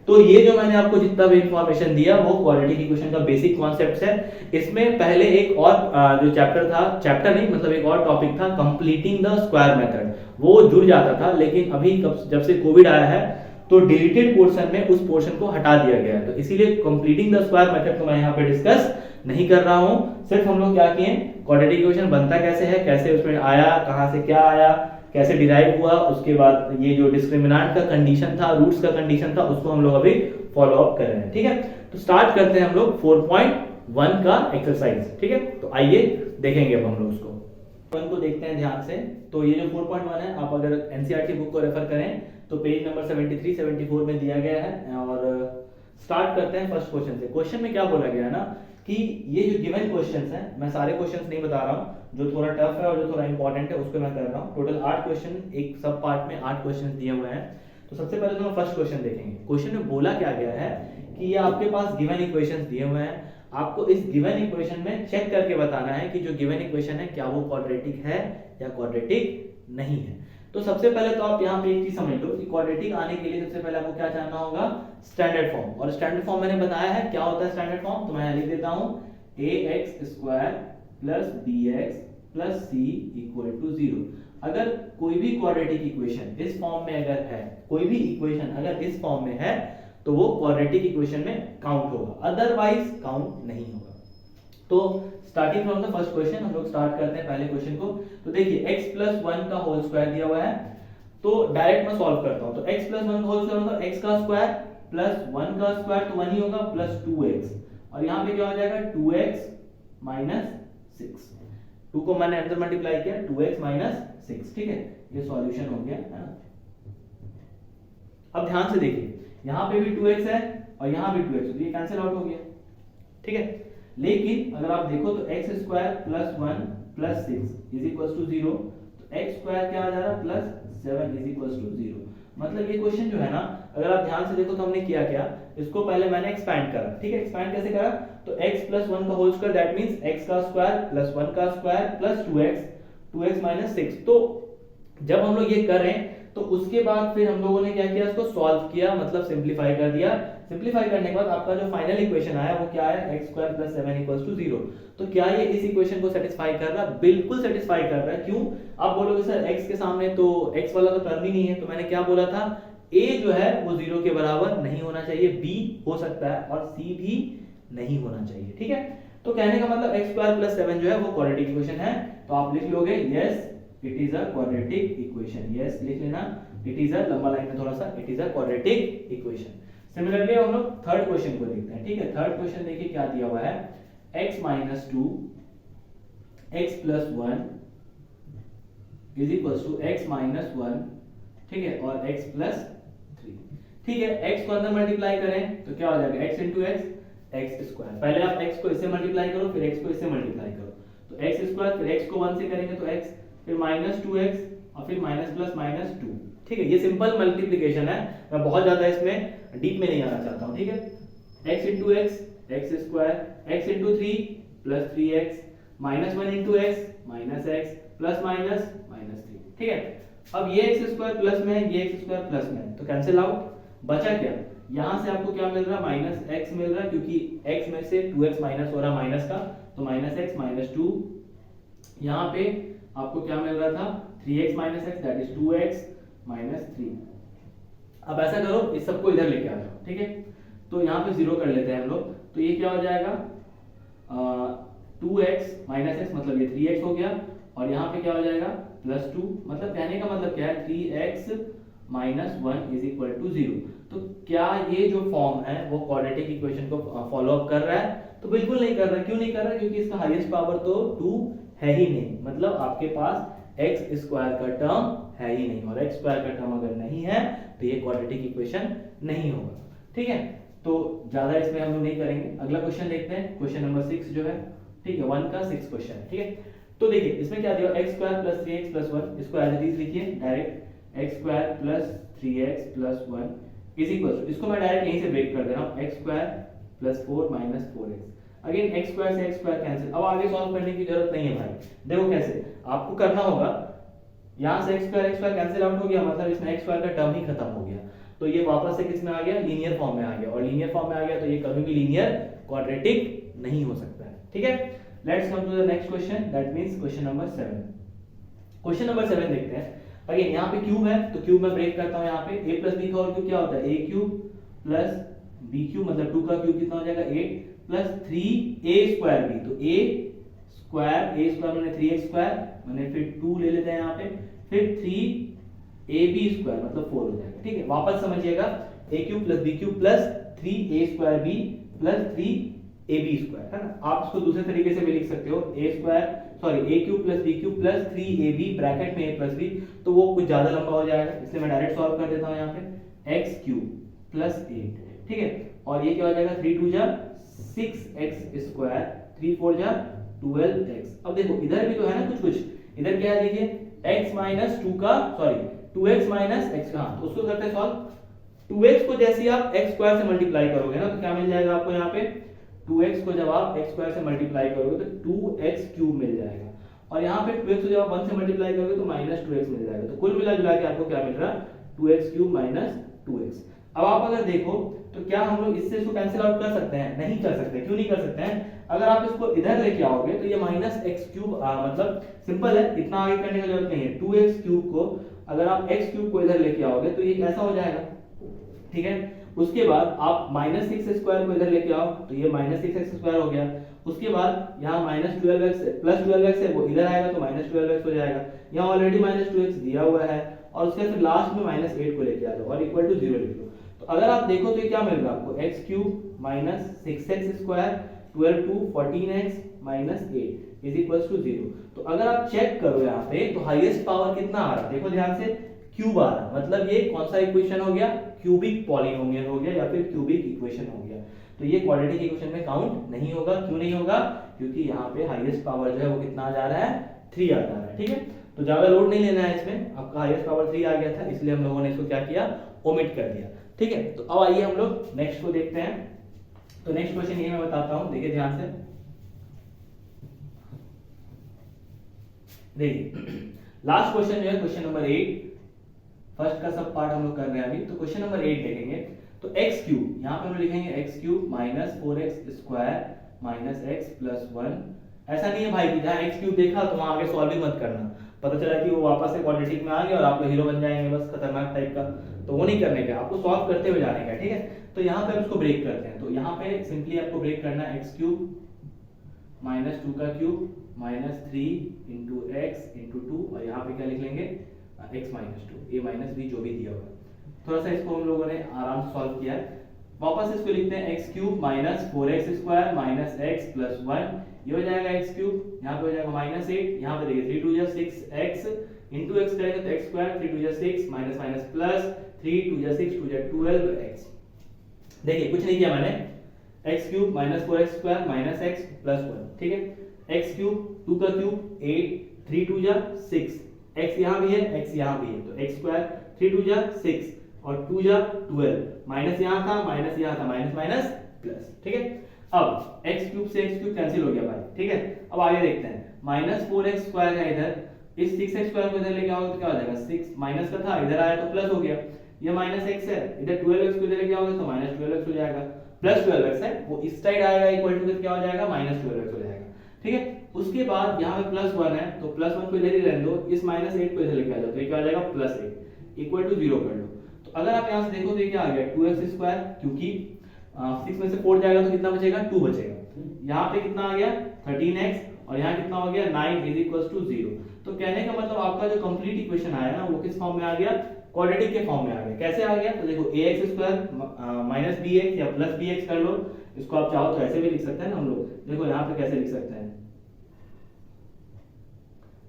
तो ये जो मैंने आपको जितना भी इंफॉर्मेशन दिया वो क्वाड्रेटिक इक्वेशन का बेसिक कॉन्सेप्ट्स है। इसमें पहले एक और जो चैप्टर था, चैप्टर नहीं मतलब एक और टॉपिक था, कंप्लीटिंग द स्क्वायर मेथड, वो जुड़ जाता था। लेकिन अभी जब से कोविड आया है तो डिलीटेड पोर्शन में उस पोर्शन को हटा दिया गया है। तो इसीलिए कंप्लीटिंग द स्क्वायर मेथड को मैं यहाँ पे डिस्कस नहीं कर रहा हूँ। सिर्फ हम लोग क्या किए, क्वाड्रेटिक इक्वेशन बनता कैसे है, कैसे उसमें आया, कहां से क्या आया, कैसे डिराइव हुआ, उसके बाद ये जो डिस्क्रिमिनेंट का कंडीशन था, रूट्स का कंडीशन था, उसको हम लोग अभी फॉलो अप कर रहे हैं, ठीक है। तो स्टार्ट करते हैं हम लोग 4.1 का एक्सरसाइज, ठीक है। तो आइए देखेंगे अब हम लोग उसको 1 को देखते हैं ध्यान से। तो ये जो 4.1 है, आप अगर एनसीईआरटी बुक को रेफर करें तो पेज नंबर 73 74 में दिया गया है। और स्टार्ट करते हैं फर्स्ट क्वेश्चन से। क्वेश्चन में क्या बोला गया है ना कि ये जो गिवन क्वेश्चंस हैं, मैं सारे क्वेश्चंस नहीं बता रहा हूं, जो थोड़ा टफ है और जो थोड़ा इंपॉर्टेंट है उसको मैं कर रहा हूं। टोटल 8 क्वेश्चन, एक सब पार्ट में 8 क्वेश्चंस दिए हुए हैं। तो सबसे पहले तो हम फर्स्ट क्वेश्चन देखेंगे। क्वेश्चन में बोला क्या गया है कि ये आपके पास गिवन इक्वेशंस दिए हुए हैं, आपको इस गिवन इक्वेशन में चेक करके बताना है कि जो गिवन इक्वेशन है क्या वो क्वाड्रेटिक है या क्वाड्रेटिक नहीं है। तो सबसे पहले तो आप यहाँ पे एक चीज समझ लो कि क्वाड्रेटिक आने के लिए सबसे पहले आपको क्या जानना होगा, स्टैंडर्ड फॉर्म। और स्टैंडर्ड फॉर्म मैंने बताया है क्या होता है स्टैंडर्ड फॉर्म, तो मैं लिख देता हूं ax² + bx + c = 0। अगर कोई भी क्वाड्रेटिक इक्वेशन इस फॉर्म में अगर है, कोई भी इक्वेशन अगर इस फॉर्म में है तो वो क्वाड्रेटिक इक्वेशन में काउंट होगा, अदरवाइज काउंट नहीं होगा। तो starting from the first question हम लोग स्टार्ट करते हैं पहले क्वेश्चन को। तो देखिए x + 1 का होल स्क्वायर दिया हुआ है, तो डायरेक्ट मैं सॉल्व करता हूं। तो x + 1 का होल स्क्वायर मतलब x का स्क्वायर प्लस 1 का स्क्वायर तो 1 ही होगा प्लस 2x, और यहां पे क्या हो जाएगा 2x - 6 2 को मैंने अंदर मल्टीप्लाई किया 2x माइनस 6, ठीक है, ये सॉल्यूशन हो गया, है ना। अब ध्यान से देखिए, यहाँ पे भी 2x है और यहाँ भी 2x, तो ये कैंसिल आउट हो गया, ठीक है। लेकिन अगर आप देखो तो x square plus 1 plus 6 is equal to 0, तो x स्क्वायर क्या आ जा रहा है प्लस 7 इज इक्वल टू 0। मतलब ये क्वेश्चन जो है ना, अगर आप ध्यान से देखो तो हमने किया क्या, इसको पहले मैंने एक्सपैंड करा, ठीक है। एक्सपैंड कैसे करा, तो x प्लस 1 का whole square that means x का स्क्वायर प्लस 1 का स्क्वायर प्लस 2x माइनस 6। तो जब हम लोग ये करें तो उसके बाद फिर हम लोगों ने क्या किया, इसको सॉल्व किया, मतलब सिंपलीफाई कर दिया। सिंपलीफाई करने के बाद आपका जो फाइनल इक्वेशन आया वो क्या है, x square plus 7 equals to 0। तो क्या ये इस इक्वेशन को सेटिस्फाई कर रहा है? बिल्कुल सेटिस्फाई कर रहा है। क्यों? आप बोलोगे सर x के सामने तो x वाला तो टर्म ही नहीं है, तो मैंने क्या बोला था, a जो है वो 0 के बराबर नहीं होना चाहिए, b हो सकता है और c भी नहीं होना चाहिए, ठीक है। तो कहने का मतलब x स्क्वायर प्लस 7 जो है वो क्वाड्रेटिक इक्वेशन है। तो आप लिख लोगे yes it is a quadratic equation, yes लिख लेना, इट इज अ, लंबा लाइन में थोड़ा सा, it is a quadratic equation. Similarly हम लोग थर्ड क्वेश्चन को देखते हैं, ठीक है। थर्ड क्वेश्चन देखिए क्या दिया हुआ है, x minus 2 x plus 1 is equal to x minus 1, ठीक है, और x प्लस 3, ठीक है। x को अंदर मल्टीप्लाई करें तो क्या हो जाएगा, x इंटू एक्स स्क्वायर। पहले आप x को इससे मल्टीप्लाई करो, फिर x को इससे मल्टीप्लाई करो, तो x स्क्वायर, फिर x को 1 से करेंगे तो x, फिर माइनस 2x और फिर माइनस प्लस माइनस 2, ठीक है। ये सिंपल मल्टीप्लिकेशन है, मैं बहुत ज्यादा इसमें डीप में नहीं आना चाहता हूं, ठीक है। x into x square, x into 3 plus 3x minus 1 into x minus x plus minus minus 3, ठीक है। अब ये x स्क्वायर प्लस में है, ये x स्क्वायर प्लस में है, तो कैंसिल आउट, बचा क्या, यहां से आपको क्या मिल रहा है, माइनस x मिल रहा है, क्योंकि x में से 2x माइनस हो रहा है माइनस का, तो माइनस x माइनस 2, यहाँ पे आपको क्या मिल रहा था, 3x minus x that is 2x minus 3। अब ऐसा करो, इस सबको इधर लेके आ जाओ, ठीक है। तो यहाँ पे 0 कर लेते हैं हम लोग, तो ये क्या हो जाएगा, 2x माइनस x, मतलब ये 3x हो गया, और यहाँ पे क्या हो जाएगा प्लस 2, मतलब कहने का मतलब क्या है, 3x minus 1 is equal to 0। तो क्या ये जो फॉर्म है वो क्वाड्रेटिक इक्वेशन को फॉलो अप कर रहा है? तो बिल्कुल नहीं कर रहा। क्यों नहीं कर रहा? क्योंकि इसका हाईएस्ट पावर तो 2 है ही नहीं, मतलब आपके पास x स्क्वायर का टर्म है ही नहीं, और x स्क्वायर का टर्म अगर नहीं है तो ये क्वाड्रेटिक इक्वेशन नहीं होगा, ठीक है। तो ज्यादा इसमें हम लोग नहीं करेंगे। अगला क्वेश्चन देखते हैं, क्वेश्चन नंबर 6 जो है, ठीक है, 1 का 6 क्वेश्चन है, ठीक है। तो देखिए इसमें क्या दिया, x square plus 3x plus 1, इसको एज इट इज लिखिए direct, x square plus 3x plus 1 is equal to, इसको मैं डायरेक्ट यहीं से ब्रेक कर दे रहा हूं, x square plus 4 minus 4x। Again x square से x स्क्वायर कैंसिल, अब आगे सॉल्व करने की जरूरत नहीं है भाई। देखो कैसे आपको करना होगा, यहां से x स्क्वायर कैंसिल आउट हो गया, मतलब इसमें x स्क्वायर का टर्म ही खत्म हो गया, तो ये वापस से किस में आ गया, लीनियर फॉर्म में आ गया, और लीनियर फॉर्म में आ गया तो ये कभी भी लीनियर क्वाड्रेटिक नहीं हो सकता है, ठीक है। Let's come to the next question, that means question number 7। Question number 7 देखते हैं। अगेन यहाँ पे क्यूब है, तो क्यूब में ब्रेक करता हूँ, यहाँ पे a प्लस b का होल क्यूब क्या होता है, a cube plus b cube, मतलब 2 का क्यूब कितना हो जाएगा 8 प्लस 3a स्क्वायर b, तो a स्क्वायर मैंने 3x स्क्वायर मैंने, फिर 2 ले लेते हैं यहाँ पे, फिर 3ab स्क्वायर मतलब 4 हो जाएगा, ठीक है। वापस समझिएगा, a cube plus b cube plus 3a square b plus 3ab square, है ना। आप इसको दूसरे तरीके से भी लिख सकते हो, a cube plus b cube plus 3ab bracket में a प्लस b, तो वो कुछ ज्यादा लंबा हो जाएगा, इसलिए मैं डायरेक्ट सॉल्व कर देता हूँ यहाँ पे, x क्यूब प्लस 8, ठीक है, और ये क्या हो जाएगा, 3 2 जा 6x स्क्वायर, 3 4 जा 12x। अब देखो इधर भी तो है ना कुछ, इधर क्या है देखिए, x माइनस 2 का, सॉरी 2x माइनस x का, तो उसको करते हैं सॉल्व। 2x को जैसे आप x स्क्वायर से मल्टीप्लाई करोगे ना, तो क्या मिल जाएगा आपको यहाँ पे, 2x को जब आप x स्क्वायर से मल्टीप्लाई करोगे तो 2x क्यूब मिल जाएगा, और यहाँ पे 2x को जब आप 1 से मल्टीप्लाई करोगे तो माइनस 2x मिल जाएगा, तो कुल मिला जुला के आपको क्या मिल रहा है, 2x क्यूब माइनस 2x। अब आप अगर देखो तो क्या हम लोग इससे इसको कैंसिल आउट कर सकते हैं? नहीं कर सकते। क्यों नहीं कर सकते हैं? अगर आप इसको इधर लेके आओगे तो ये माइनस एक्स क्यूब, मतलब सिंपल है, इतना आगे करने की जरूरत नहीं है। 2x क्यूब को अगर आप x क्यूब को इधर लेके आओगे तो ये कैसा हो जाएगा, ठीक है। उसके बाद आप माइनस 6 स्क्वायर को इधर लेके आओ तो ये माइनस 6x स्क्वायर हो गया। उसके बाद यहाँ माइनस 12x प्लस 12x है, वो इधर आएगा तो माइनस 12x हो जाएगा। यहाँ ऑलरेडी माइनस 2x दिया हुआ है, और उसके फिर लास्ट में माइनस 8 को लेके आ जाओ और इक्वल टू 0 लिख लो। तो अगर आप देखो तो ये क्या मिल रहा है आपको, x cube minus 6x square 12 two 14x minus 8 is equal to 0। तो अगर आप चेक करो यहाँ पे तो हाईएस्ट पावर कितना आ रहा है, देखो ध्यान से, क्यूब आ रहा है। मतलब ये कौन सा इक्वेशन हो गया, क्यूबिक पॉलिनोमियल हो गया या फिर क्यूबिक इक्वेशन हो गया। तो ये क्वाड्रेटिक इक्वेशन में काउंट नहीं होगा। क्यों नहीं होगा, क्योंकि यहाँ पे हाईएस्ट पावर जो है वो कितना आ जा रहा है, 3 आ जा रहा है। ठीक है, तो ज्यादा लोड नहीं लेना है इसमें, आपका हाईएस्ट पावर 3 आ गया था, इसलिए हम लोगों ने इसको क्या किया, ओमिट कर दिया। ठीक है, तो अब आइए हम लोग नेक्स्ट को देखते हैं। तो नेक्स्ट क्वेश्चन ये मैं बताता हूं, देखिए ध्यान से, देखिए लास्ट क्वेश्चन जो है क्वेश्चन नंबर 8, फर्स्ट का सब पार्ट हम लोग कर रहे हैं अभी। तो क्वेश्चन नंबर 8 देखेंगे तो x क्यूब, यहाँ पे हम लिखेंगे x cube minus 4x square minus x plus 1। ऐसा नहीं है भाई कि जहाँ x क्यूब देखा तो वहां आगे सॉल्व ही मत करना, पता चला कि वो वापस से क्वाड्रेटिक में आ गया और आप लोग हीरो बन जाएंगे बस खतरनाक टाइप का, तो वो नहीं करने का, आपको सॉल्व करते हुए जाने का। ठीक है, तो यहाँ पे हम इसको ब्रेक करते हैं। तो यहाँ पे सिंपली आपको ब्रेक करना है, x क्यूब माइनस 2 का cube minus 3 into x into 2, और यहाँ पे क्या लिख लेंगे, x minus 2, a minus b जो भी दिया हुआ है। थोड़ा सा इसको हम लोगों ने आराम से सॉल्व किया है। वापस इसको लिखते हैं x cube minus 4x square minus x plus 1, ये हो जाएगा x क्यूब, यहाँ पे हो जाएगा माइनस 8, यहाँ पे देखिए 3 2 जा 6x इंटू x करेंगे तो x स्क्वायर, 3 2 जा 6 माइनस माइनस प्लस 3 2 जा 6 2 जा 12x। देखिए कुछ नहीं किया मैंने, x cube minus 4x square minus x plus 1। ठीक है, x क्यूब 2 का क्यूब 8, 3 2 जा 6, x यहाँ भी है x यहाँ भी है, तो x स्क्वायर 3 2 जा 6 और 2 जा 12, माइनस यहाँ था माइनस यहाँ था, माइनस माइनस प्लस। ठीक है, अब x क्यूब से x क्यूब कैंसिल हो गया भाई। ठीक है, अब आगे देखते हैं, माइनस 4x स्क्वायर है इधर, इस 6x स्क्वायर को इधर लेके आओगे तो क्या हो जाएगा, 6 माइनस का था इधर आया तो प्लस हो गया, ये माइनस x है, इधर 12x को इधर लेके आओगे तो माइनस 12x हो जाएगा, प्लस 12x है वो इस साइड आएगा इक्वल टू क्या हो जाएगा, माइनस 12x हो जाएगा। ठीक है, उसके बाद यहाँ पे प्लस 1 है तो प्लस 1 को इधर ही रहने दो, इस माइनस 8 को इधर लेके आ जाओ तो ये क्या हो जाएगा, प्लस 8 इक्वल टू 0 कर लो। तो अगर आप यहाँ से देखो तो ये क्या आ गया, 2x स्क्वायर, क्योंकि 6 में से 4 जाएगा तो कितना बचेगा, 2 बचेगा। यहाँ पे कितना आ गया 13x और यहाँ कितना हो गया 9 इज इक्वल टू 0। तो कहने का मतलब आपका जो कंप्लीट इक्वेशन आया ना वो किस फॉर्म में आ गया, क्वाड्रेटिक के फॉर्म में आ गया। कैसे आ गया, तो देखो ax स्क्वायर माइनस bx या प्लस bx कर लो, इसको आप चाहो तो ऐसे भी लिख सकते हैं ना हम लोग। देखो यहाँ पे कैसे लिख सकते हैं,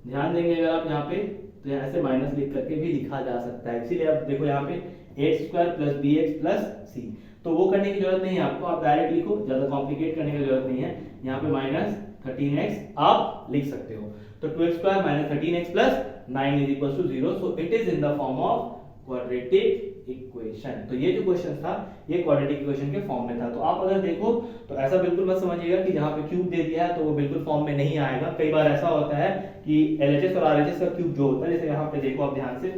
ध्यान देंगे अगर आप यहाँ पे तो यहाँ से माइनस लिख करके भी लिखा जा सकता है। इसीलिए आप देखो यहाँ पे X square plus B X plus C, तो वो करने की जरूरत नहीं है आपको, आप डायरेक्ट लिखो, ज्यादा कॉम्प्लिकेट करने की जरूरत नहीं है। यहाँ पे माइनस 13x आप लिख सकते हो, तो 2x square minus 13x plus 9 is equal to 0, so it is in the form of quadratic equation. तो ये जो क्वेश्चन था ये क्वाड्रेटिक इक्वेशन के फॉर्म में था। तो आप अगर देखो तो ऐसा बिल्कुल मत समझिएगा कि जहां पे क्यूब दे दिया है तो वो बिल्कुल फॉर्म में नहीं आएगा। कई बार ऐसा होता है कि एलएचएस और आरएचएस का क्यूब जो होता है, जैसे यहाँ पे देखो आप ध्यान से,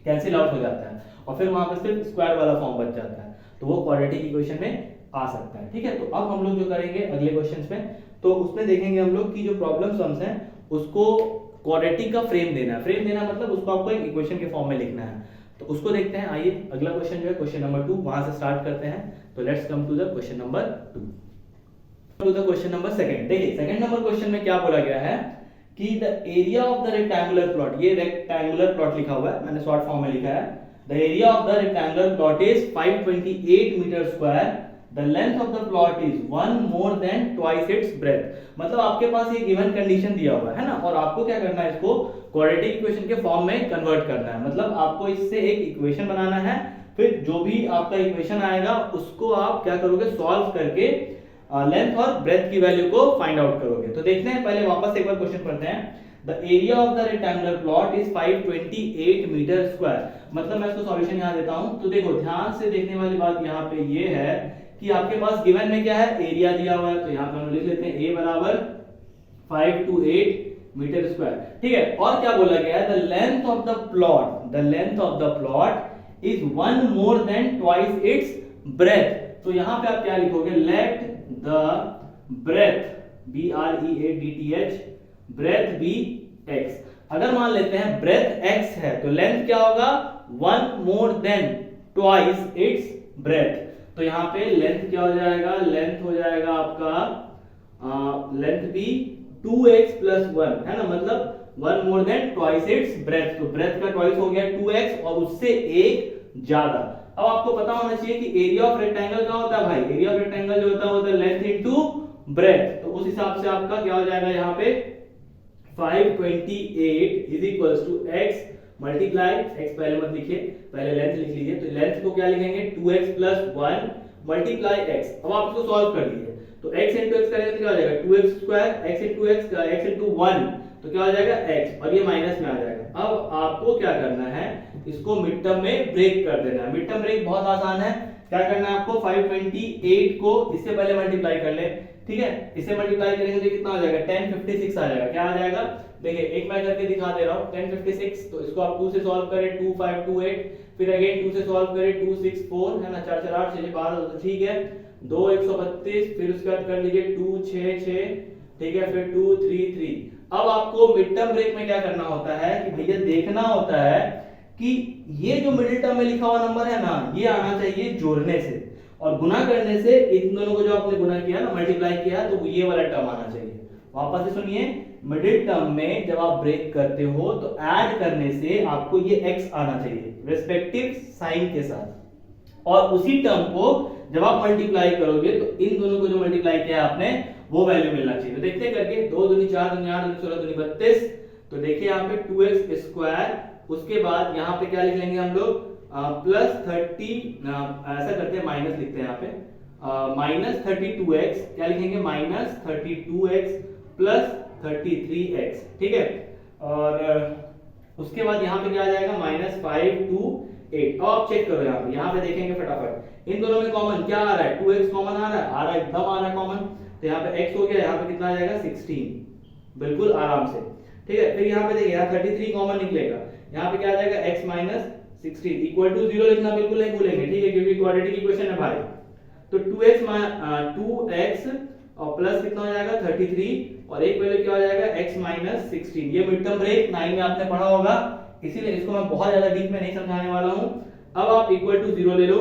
कैंसिल आउट हो जाता है और फिर वहां पर सिर्फ स्क्वायर वाला फॉर्म बच जाता है, तो वो क्वाड्रेटिक इक्वेशन में आ सकता है। ठीक है, तो अब हम लोग जो करेंगे अगले क्वेश्चंस में, तो उसमें देखेंगे हम लोग की जो प्रॉब्लम सम्स हैं उसको क्वाड्रेटिक का फ्रेम देना है। फ्रेम देना मतलब उसको आपको एक इक्वेशन के फॉर्म में लिखना है, तो उसको देखते हैं। आइए अगला क्वेश्चन जो है क्वेश्चन नंबर 2, वहां से स्टार्ट करते हैं। तो let's come to the question number 2, to the question number 2। देखिए सेकंड नंबर क्वेश्चन में क्या बोला गया है कि the area of the rectangular plot, ये रेक्टेंगुलर प्लॉट लिखा हुआ है, मैंने शॉर्ट फॉर्म में लिखा है, the area of the rectangular plot is 528 metre square, the length of the plot is 1 more than twice its breadth। मतलब आपके पास ये गिवन कंडीशन दिया हुआ है ना, और आपको क्या करना है, इसको क्वाड्रेटिक इक्वेशन के फॉर्म में कन्वर्ट करना है। मतलब आपको इससे एक इक्वेशन बनाना है, फिर जो भी आपका इक्वेशन आएगा उसको आप क्या करोगे, सॉल्व करके लेंथ और ब्रेथ की वैल्यू को फाइंड आउट करोगे। तो देखते हैं, पहले वापस एक बार क्वेश्चन पढ़ते हैं। The area of the rectangular plot is 528 metre square. मतलब मैं इसको सॉल्यूशन यहाँ देता हूँ, तो देखो ध्यान से देखने वाली बात यहाँ पे ये है कि आपके पास गिवन में क्या है, एरिया दिया हुआ है, तो यहाँ पे हम लिख लेते हैं a बराबर 528 मीटर स्क्वायर। ठीक है, और क्या बोला गया है, the length of the plot, the length of the plot is 1 more than twice its breadth. तो यहाँ पे आप क्या लिखोगे, let the breadth BREADTH breadth be x। अगर मान लेते हैं ब्रेथ x है तो लेंथ क्या होगा, 1 more than twice its breadth. तो यहाँ पे लेंथ क्या हो जाएगा, लेंथ हो जाएगा आपका लेंथ भी 2x प्लस 1 है ना, मतलब 1 more than twice its breadth. तो ब्रेथ का ट्वाइस हो गया 2x और उससे एक ज्यादा। अब आपको पता होना चाहिए कि एरिया ऑफ रेक्टेंगल क्या होता है भाई, एरिया ऑफ रेक्टेंगल जो होता है वो होता है लेंथ इनटू ब्रेथ। तो उस हिसाब से आपका क्या हो जाएगा यहाँ पे 528 is equal to x multiply x पहले मत लिखिए, पहले लेंथ लिख लीजिए। तो लेंथ को क्या लिखेंगे 2x प्लस 1 मल्टीप्लाई x। अब आप इसको सॉल्व कर लीजिए तो x इंटू एक्स करेंगे तो क्या हो जाएगा 2x square, x into x का x इंटू 1 तो क्या हो जाएगा x और ये माइनस में आ जाएगा। अब आपको क्या करना है, इसको मिड टर्म में ब्रेक कर देना है। मिड टर्म ब्रेक बहुत आसान है, क्या करना है आपको 528 को इससे पहले मल्टीप्लाई कर ले, ठीक है। इसे मल्टीप्लाई करेंगे तो कितना हो जाएगा 1056 आ जाएगा। क्या आ जाएगा देखिए, एक मैं करके दिखा दे रहा हूं 1056। तो इसको आप 2 से सॉल्व करें 2528, फिर अगेन 2 से सॉल्व करें 264 है ना, 4 4 8 6 12 तो ठीक है 2 132, फिर उसके बाद कर लीजिए 2 6 6, ठीक है, फिर 2 3 3। अब आपको मिड टर्म ब्रेक में क्या करना होता है कि भैया देखना होता है कि ये जो मिडिल टर्म में लिखा हुआ नंबर है ना, ये आना चाहिए जोड़ने से, और गुना करने से इन दोनों को जो आपने गुना किया ना, मल्टीप्लाई किया, तो ये वाला टर्म आना चाहिए। वापस से सुनिए, मिडिल टर्म में जब आप ब्रेक करते हो तो ऐड करने से आपको ये x आना चाहिए रेस्पेक्टिव साइन के साथ, और उसी टर्म को जब आप मल्टीप्लाई करोगे तो इन दोनों को जो मल्टीप्लाई किया आपने वो वैल्यू मिलना चाहिए। तो देखते करके 2 दूनी 4 दूनी 8 दूनी 16 दूनी 32, तो देखिए यहाँ पे 2x स्क्वायर, उसके बाद यहाँ पे क्या लिख लेंगे हम लोग प्लस 30, ऐसा करते हैं माइनस लिखते हैं यहाँ पे माइनस 32x, क्या लिखेंगे माइनस 32x प्लस 33x, ठीक है। और उसके बाद यहाँ पे क्या आ जाएगा माइनस 5 2 8। अब आप चेक करो यहाँ पे देखेंगे फटाफट इन दोनों में कॉमन क्या आ रहा है, 2x कॉमन आ रहा है एकदम आ रहा है कॉमन, तो यहाँ पे x हो गया, यहाँ पे कितना आ जाएगा 16, बिल्कुल आराम से, ठीक है। फिर यहाँ पे देखिए यहाँ 33 कॉमन निकलेगा, यहाँ पे क्या आ जाएगा x माइनस 16 इक्वल टू 0 लिखना बिल्कुल नहीं भूलेंगे, ठीक है, क्योंकि क्वाड्रेटिक इक्वेशन है भाई। तो 2x और प्लस कितना हो जाएगा 33, और एक वैल्यू क्या हो जाएगा x माइनस 16। ये मिड टर्म ब्रेक 9 में आपने पढ़ा होगा, इसीलिए इसको मैं बहुत ज्यादा डीप में नहीं समझाने वाला हूं। अब आप इक्वल टू 0 ले लो,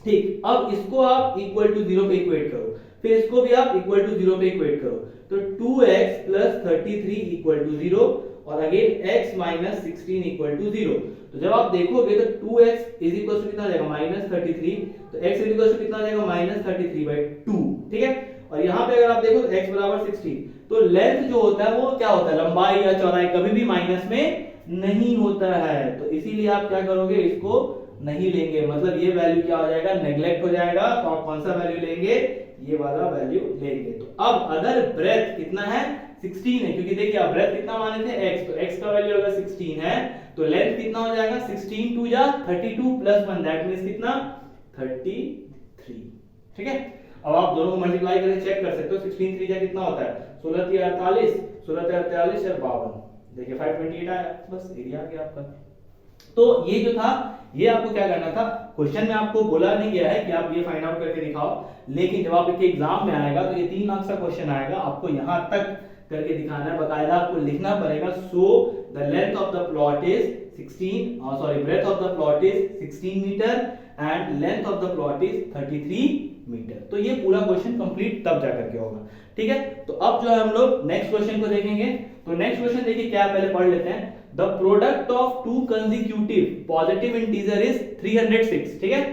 ठीक। अब इसको आप इक्वल टू 0 पे इक्वेट करो, फिर इसको भी आप इक्वल टू 0 पे इक्वेट करो, तो 2x प्लस 33 इक्वल टू 0, और again x minus 16 equal to 0। तो जब आप देखोगे तो 2x इज इक्वल टू कितना आ जाएगा माइनस 33, तो x इज इक्वल टू कितना आ जाएगा माइनस 33/2, ठीक है। और यहाँ पे अगर आप देखो तो x बराबर 16, तो लेंथ जो होता है वो क्या होता है, लंबाई या चौड़ाई कभी भी माइनस में नहीं होता है, तो इसीलिए आप क्या करोगे, इसको नहीं लेंगे, मतलब ये वैल्यू क्या हो जाएगा नेग्लेक्ट हो जाएगा। तो आप कौन सा वैल्यू लेंगे, ये वाला वैल्यू लेंगे। तो अब अगर ब्रेथ कितना है 16 है, क्योंकि देखिए आप ब्रेथ कितना माने थे x, तो x का वैल्यू अगर 16 है तो लेंथ कितना हो जाएगा 16 2 जा 32 प्लस 1 दैट मींस कितना 33, ठीक है। अब आप दोनों को मल्टीप्लाई करके चेक कर सकते हो, 16 3 जा कितना होता है 16 3 48, 16 3 48 और 52, देखिए 528 आया, बस एरिया आ गया आपका। तो ये जो था ये आपको क्या करना था, क्वेश्चन में आपको बोला नहीं गया है कि आप ये फाइंड आउट करके दिखाओ, लेकिन जब आप इसके एग्जाम में आएगा तो ये 3 मार्क्स का क्वेश्चन आएगा, आपको यहां तक करके दिखाना है, बकायदा आपको लिखना पड़ेगा। So the length of the plot is 16 sorry breadth of the plot is 16 metre and length of the plot is 33 metre. तो ये पूरा क्वेश्चन कंप्लीट तब जाकर के होगा, ठीक है। तो अब जो है हम लोग नेक्स्ट क्वेश्चन को देखेंगे। तो नेक्स्ट क्वेश्चन देखिए क्या, पहले पढ़ लेते हैं। The product of two consecutive positive integer is 306, ठीक है।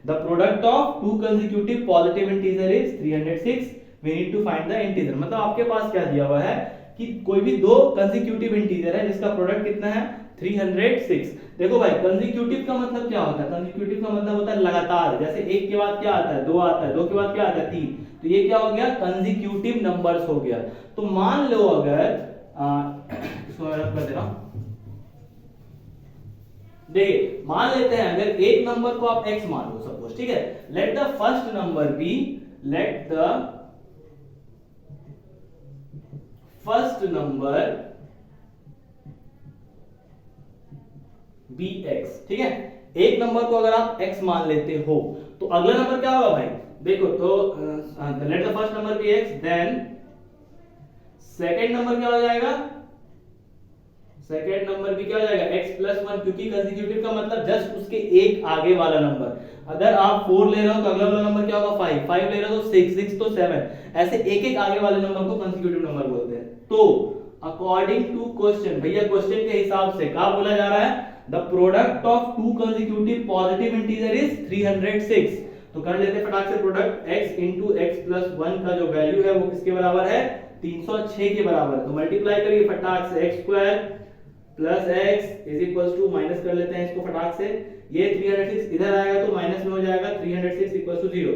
The product of two consecutive positive integer is 306, we need to find the integer. मतलब आपके पास क्या दिया हुआ है कि कोई भी दो कंसेक्यूटिव इंटीजर है जिसका प्रोडक्ट कितना है 306। देखो भाई कंसेक्यूटिव का मतलब क्या होता है, कंसेक्यूटिव का मतलब होता है लगातार, जैसे एक के बाद क्या आता है 2 आता है, 2 के बाद क्या आता है 3, तो ये क्या हो गया कंसेक्यूटिव नंबर्स हो गया। तो मान लो अगर इसको मैं रख कर दे रहा हूं, देखिए मान लेते हैं अगर एक नंबर को आप x मान लो सपोज, ठीक है। Let the first number be, let the first number be x, ठीक है। एक नंबर को अगर आप x मान लेते हो तो अगला नंबर क्या होगा भाई, देखो तो let the first number be x, then second number क्या हो जाएगा, सेकेंड नंबर भी क्या हो जाएगा x प्लस 1, क्योंकि कंसेक्यूटिव का मतलब जस्ट उसके एक आगे वाला नंबर। अगर आप 4 ले रहे हो तो अगला वाला नंबर क्या होगा 5, 5 ले रहे हो तो 6, 6 तो 7, ऐसे एक एक आगे वाले नंबर को कंसेक्यूटिव नंबर बोलते हैं। तो अकॉर्डिंग टू क्वेश्चन, भैया क्वेश्चन के हिसाब से क्या बोला जा रहा है, the product of two consecutive positive integer is 306। तो कर लेते फटाक से product x into x plus 1 का जो वैल्यू है वो किसके बराबर है, 306 के बराबर है। तो मल्टीप्लाई करिए फटाक से x square plus x is equals to, minus कर लेते हैं इसको फटाक से, ये 306 इधर आएगा तो माइनस में हो जाएगा 306 इक्वल्स टू 0।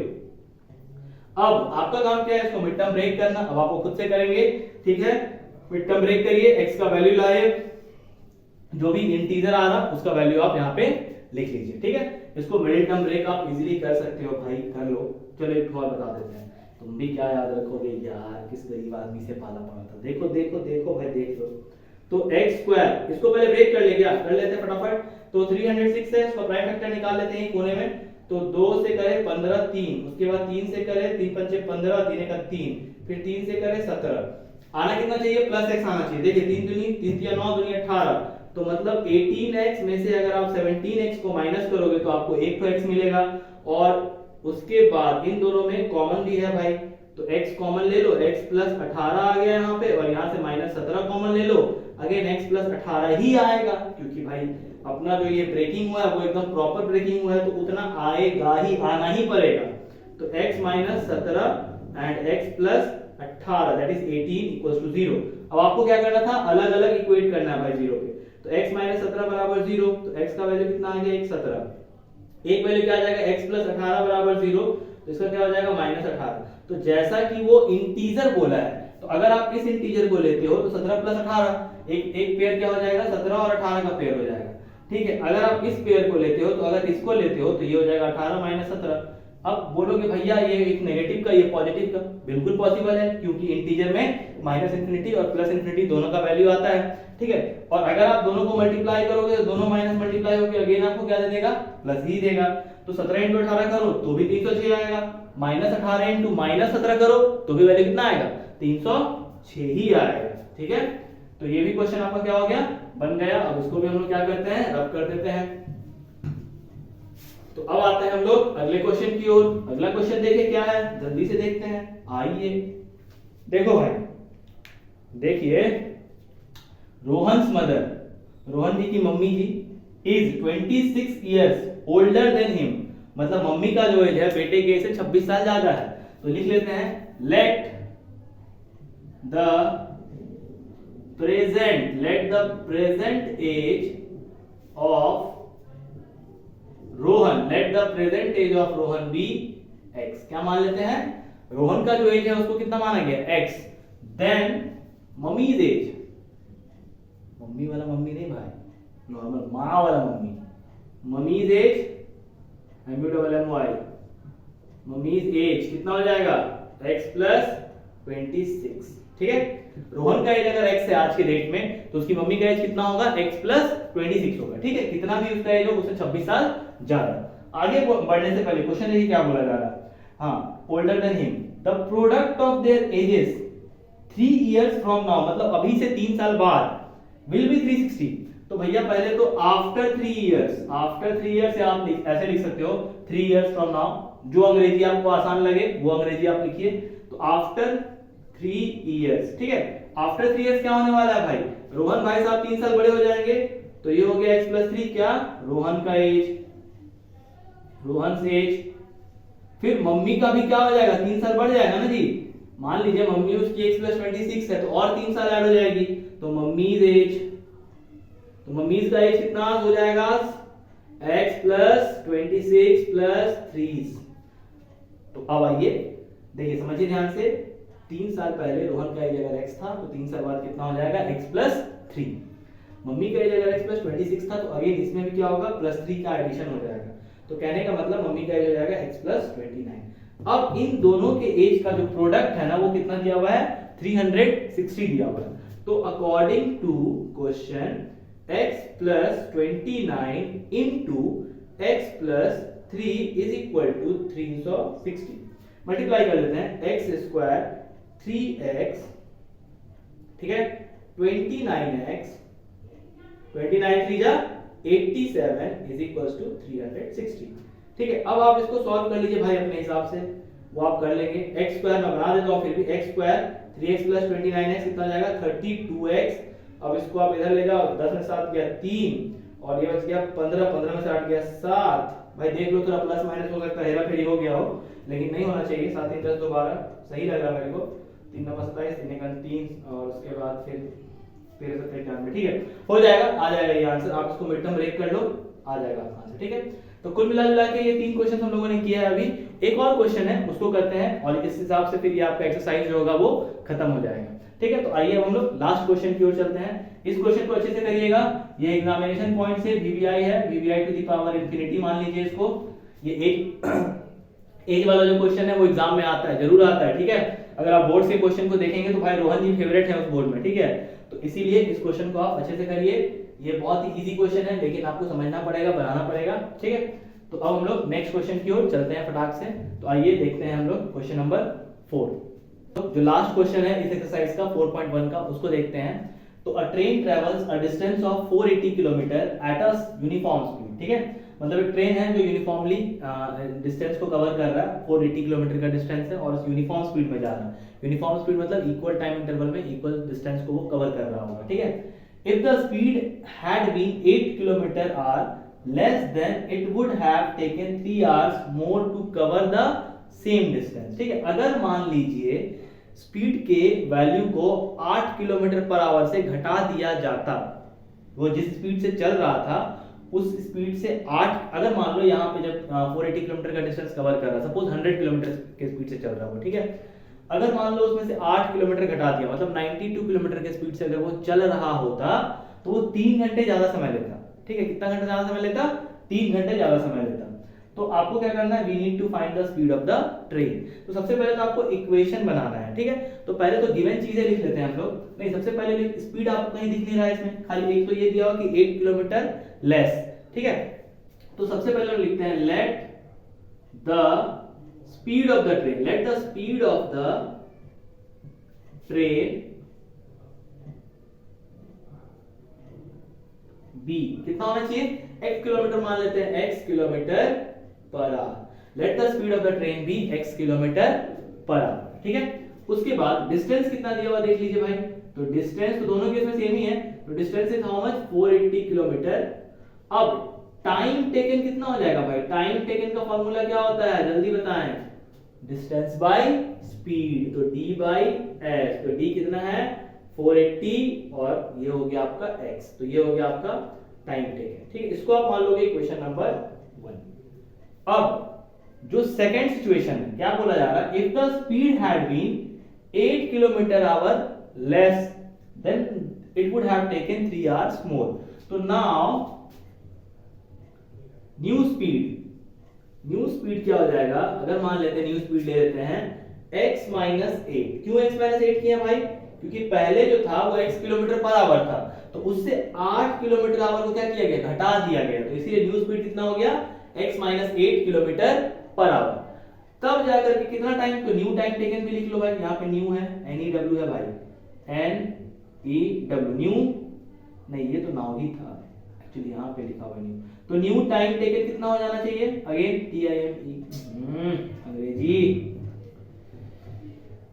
अब आपका काम क्या है, इसको मिड टर्म ब्रेक करना। अब आपको खुद से करेंगे, ठीक है। मिड टर्म ब्रेक करिए, x का वैल्यू लाए, जो भी इंटीजर आ रहा उसका वैल्यू आप यहाँ पे लिख लीजिए, ठीक है। इसको मिडिल टर्म ब्रेक आप इजीली कर सकते हो भाई, कर लो। चलो एक और बता देते हैं, तुम भी क्या याद रखोगे यार, किस गरीब आदमी से पाला पड़ा था। देखो देखो देखो भाई, देख लो। तो x स्क्वायर, इसको पहले ब्रेक कर ले, क्या कर लेते हैं फटाफट। तो 306 है, इसका प्राइम फैक्टर निकाल लेते हैं कोने में। तो 2 से करे 15 3, उसके बाद 3 से करे 3 पंचे 15, 3 का 3, फिर 3 से करे 17। आना कितना चाहिए, प्लस x आना चाहिए। देखिए 3 दूनी 3 3 9 दूनी 18, तो मतलब 18x में से अगर आप 17x को माइनस करोगे तो आपको एक तो x मिलेगा, और उसके बाद इन दोनों में कॉमन भी है भाई, तो x कॉमन ले लो, x प्लस 18 आ गया यहाँ पे, और यहाँ से माइनस 17 कॉमन ले लो, अगेन x प्लस 18 ही आएगा, क्योंकि भाई अपना जो ये ब्रेकिंग हुआ है वो एकदम प्रॉपर ब्रेकिंग हुआ है, तो उतना आएगा ही, आना ही पड़ेगा। तो x minus 17 and x plus 18 that is 18 equals to 0। अब आपको क्या करना था, अलग अलग इक्वेट करना है भाई जीरो के। तो x माइनस 17 बराबर 0, तो x का वैल्यू कितना आ गया, 1 17। एक वैल्यू क्या आ जाएगा, x प्लस 18 बराबर 0, तो इसका क्या हो जाएगा माइनस 18। तो जैसा कि वो इंटीजर बोला है, तो अगर आप इस इंटीजर को लेते हो तो 17 प्लस 18 एक पेयर क्या हो जाएगा, 17 और 18 का पेयर हो जाएगा, ठीक है। अगर आप इस पेयर को लेते हो, तो अगर इसको लेते हो तो ये हो जाएगा 18 माइनस 17। अब बोलोगे भैया ये एक नेगेटिव का, ये पॉजिटिव का, बिल्कुल पॉसिबल है, क्योंकि इंटीजर में माइनस इंफिनिटी और प्लस इंफिनिटी दोनों का वैल्यू आता है, ठीक है। और अगर आप दोनों को मल्टीप्लाई करोगे तो दोनों माइनस मल्टीप्लाई होकर अगेन आपको क्या दे देगा, प्लस ही देगा। तो 17 इंटू 18 करो तो भी 306 आएगा, माइनस 18 इंटू माइनस 17 करो तो भी वैल्यू कितना आएगा, 306 ही आएगा, ठीक है। तो ये भी क्वेश्चन आपका क्या हो गया, बन गया। अब इसको भी हम लोग क्या करते हैं, रब कर देते हैं। तो अब आते हैं हम लोग अगले क्वेश्चन की ओर। अगला क्वेश्चन देखिए क्या है, जल्दी से देखते हैं, आइए। देखो भाई, देखिए, रोहन्स मदर, रोहन जी की mummy ji, is 26 years older than him, मतलब मम्मी का जो एज है बेटे के से 26 साल ज्यादा है। तो लिख लेते हैं, let the present age of Rohan, let the present age of Rohan be x। क्या मान लेते हैं, रोहन का जो एज है उसको कितना माना गया, x। Then mummy's age, mummy वाला मम्मी नहीं भाई, नॉर्मल माँ वाला mummy, mummy's age MUMMY, mummy's age कितना हो जाएगा, x प्लस 26, ठीक है। रोहन का एज अगर x है आज के डेट में, तो उसकी मम्मी का एज कितना होगा, x प्लस 26 होगा, ठीक है। कितना भी उसका एज हो, उससे 26 साल ज्यादा। आगे बढ़ने से पहले क्वेश्चन देखिए क्या बोला जा रहा है, हाँ, older than him, the product of their edges 3 years from now, मतलब अभी से 3 साल बाद, विल बी 360। तो भैया पहले तो आफ्टर 3 इयर्स, आफ्टर 3 इयर्स आप ऐसे लिख सकते हो, 3 इयर्स फ्रॉम नाउ, जो अंग्रेजी आपको आसान लगे वो अंग्रेजी आप लिखिए। तो आफ्टर 3 इयर्स, ठीक है। आफ्टर 3 इयर्स क्या होने वाला है भाई, रोहन भाई साहब 3 साल बड़े हो जाएंगे, तो ये हो गया x प्लस 3, क्या, रोहन का एज, रोहन एज। फिर मम्मी का भी क्या हो जाएगा, 3 साल बढ़ जाएगा ना जी। मान लीजिए मम्मी उसकी x प्लस 26 है, तो और 3 साल ऐड हो जाएगी, तो मम्मीज एज, तो मम्मीज का एज कितना हो जाएगा, x प्लस 26 प्लस 3। तो अब आइए देखिए, समझिए ध्यान से, 3 साल पहले रोहन का एज अगर x था, तो 3 साल बाद कितना हो जाएगा, x प्लस 3। मम्मी का एज अगर x प्लस 26 था, तो अगेन इसमें भी क्या होगा, प्लस 3 का एडिशन हो जाएगा। तो कहने का मतलब मम्मी का एज हो जाएगा x प्लस 29। अब इन दोनों के एज का जो प्रोडक्ट है ना, वो कितना दिया हुआ है, 360 दिया हुआ है। तो according to question, x plus 29 into x plus 3 is equal to 360। Multiply कर लेते हैं, x स्क्वायर 3x, ठीक है, 29x, 29 3 जा 87 इज इक्वल टू 360, ठीक है। अब आप इसको सॉल्व कर लीजिए भाई अपने हिसाब से, वो आप कर लेंगे। x स्क्वायर मैं बना देता हूं, फिर भी x square 3x plus 29x कितना जाएगा, 32x। अब इसको आप इधर ले जाओ, 10 में 7 गया 3, और ये बच गया 15, 15 में से 8 गया 7, भाई देख लो, थोड़ा प्लस माइनस हो सकता है, हेरा फेरी हो गया हो, लेकिन नहीं होना चाहिए। 7 3 10 12 सही लग रहा मेरे को। 3 9 27, 3 1 3 और उसके बाद फिर 13 17 91, ठीक है, हो जाएगा, आ जाएगा ये आंसर। आप इसको मिड टर्म ब्रेक कर लो, आ जाएगा आंसर, ठीक है। तो कुल मिला जुला के ये 3 क्वेश्चन हम लोगों ने किया है। अभी एक और क्वेश्चन है, उसको करते हैं और इस हिसाब से फिर ये आपका एक्सरसाइज जो होगा वो खत्म हो जाएगा, ठीक है। तो आइए हम लोग लास्ट क्वेश्चन की ओर चलते हैं। इस क्वेश्चन को अच्छे से करिएगा, ये एग्जामिनेशन पॉइंट से वीवीआई है, VVI to the power infinity मान लीजिए इसको। ये एक एज वाला जो क्वेश्चन है वो एग्जाम में आता है, जरूर आता है, ठीक है। अगर आप बोर्ड के क्वेश्चन को देखेंगे तो भाई रोहन जी फेवरेट है उस बोर्ड में, ठीक है। तो इसीलिए इस क्वेश्चन को आप अच्छे से करिए, ये बहुत ही इजी क्वेश्चन है, लेकिन आपको समझना पड़ेगा, बनाना पड़ेगा, ठीक है। तो अब हम लोग नेक्स्ट क्वेश्चन की ओर चलते हैं फटाक से। तो आइए देखते हैं हम लोग क्वेश्चन नंबर 4। तो जो लास्ट क्वेश्चन है इस एक्सरसाइज का 4.1 का, उसको देखते हैं। तो अ train travels a distance of 480 kilometre at a uniform speed, ठीक है। मतलब एक ट्रेन है जो यूनिफॉर्मली डिस्टेंस को कवर कर रहा है, 480 किलोमीटर का डिस्टेंस है और यूनिफॉर्म स्पीड में जा रहा है। यूनिफॉर्म स्पीड मतलब इक्वल टाइम इंटरवल में इक्वल डिस्टेंस को वो कवर कर रहा होगा, ठीक है। If the speed had been 8 kilometre hour less than it would have taken 3 hours more to cover the same distance, ठीक है। अगर मान लीजिए स्पीड के वैल्यू को 8 किलोमीटर पर आवर से घटा दिया जाता, वो जिस स्पीड से चल रहा था उस स्पीड से 8, अगर मान लो यहाँ पे जब 480 किलोमीटर का डिस्टेंस कवर कर रहा, सपोज 100 किलोमीटर के स्पीड से चल रहा हो, ठीक है। अगर मान लो उसमें से 8 किलोमीटर घटा दिया, मतलब 92 किलोमीटर के स्पीड से अगर वो चल रहा होता तो वो 3 घंटे ज्यादा समय लेता, ठीक है। कितना घंटा ज्यादा समय लेता? 3 घंटे ज्यादा समय लेता। तो आपको क्या करना है, we need to find the speed of the train. तो सबसे पहले तो आपको इक्वेशन बनाना है, ठीक है। तो पहले तो गिवन चीजें लिख लेते हैं हम लोग। नहीं, सबसे पहले स्पीड आपको कहीं दिख नहीं रहा है इसमें, खाली एक तो ये दिया हुआ कि 8 किलोमीटर लेस, ठीक है। तो सबसे पहले लिखते हैं let the speed of the train, let the speed of the train be कितना होना चाहिए, x किलोमीटर मान लेते हैं, x kilometre per hour. Let the speed of the train be x kilometre per hour, ठीक है। उसके बाद डिस्टेंस कितना दिया हुआ देख लीजिए भाई। तो डिस्टेंस तो दोनों केस में सेम ही है, तो distance is how much, 480 kilometre. अब टाइम टेकन कितना हो जाएगा भाई, टाइम टेकन का फार्मूला क्या होता है, जल्दी बताएं, डिस्टेंस बाय स्पीड, तो d बाय s। तो d कितना है 480 और ये हो गया आपका x, तो ये हो गया आपका टाइम टेकन, ठीक है। इसको आप मान लोगे इक्वेशन नंबर 1। अब जो सेकंड सिचुएशन है, क्या बोला जा रहा है, if the speed had been 8 kilometre hour less than it would have taken 3 hours more. तो नाउ न्यू स्पीड क्या हो जाएगा, अगर मान लेते हैं न्यू स्पीड ले लेते हैं x माइनस 8। क्यों x माइनस 8 किया भाई, क्योंकि पहले जो था वो x किलोमीटर पर आवर था, तो उससे 8 किलोमीटर आवर को क्या किया गया, घटा दिया गया। तो इसीलिए न्यू स्पीड कितना हो गया, x minus 8 kilometre per our. तब जाकर के कितना टाइम, तो न्यू टाइम टेकन भी लिख लो भाई, यहाँ पे न्यू है, NEW है भाई, NEW न्यू, नहीं ये तो नाउ ही था एक्चुअली, यहाँ पे लिखा हुआ न्यू। तो न्यू टाइम टेकन कितना हो जाना चाहिए, अगेन TIME, अंग्रेजी,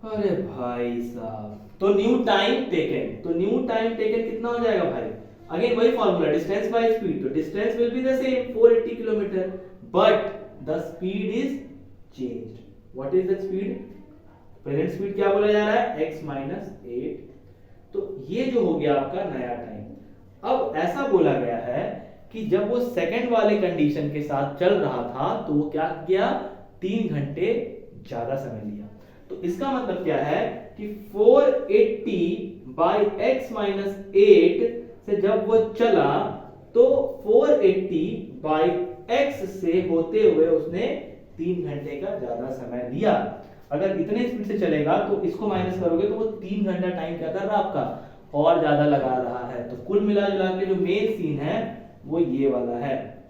अरे भाई साहब। तो न्यू टाइम टेकन कितना हो जाएगा भाई, अगेन वही फार्मूला, डिस्टेंस बाय स्पीड। तो distance will be the same 480 kilometre, but the speed is changed. What is the speed, present speed क्या बोला जा रहा है, x माइनस 8। तो ये जो हो गया आपका नया टाइम। अब ऐसा बोला गया है कि जब वो सेकंड वाले कंडीशन के साथ चल रहा था तो वो क्या किया, 3 घंटे ज्यादा समय लिया। तो इसका मतलब क्या है कि 480 बाई x माइनस 8 से जब वो चला तो 480 बाई x से होते हुए उसने 3 घंटे का ज्यादा समय लिया। अगर इतने स्पीड से चलेगा तो इसको माइनस करोगे तो वो 3 घंटा टाइम क्या कर रहा है आपका, और ज्यादा लगा रहा है। तो कुल मिला जुला के जो मेन सीन है वो ये वाला है।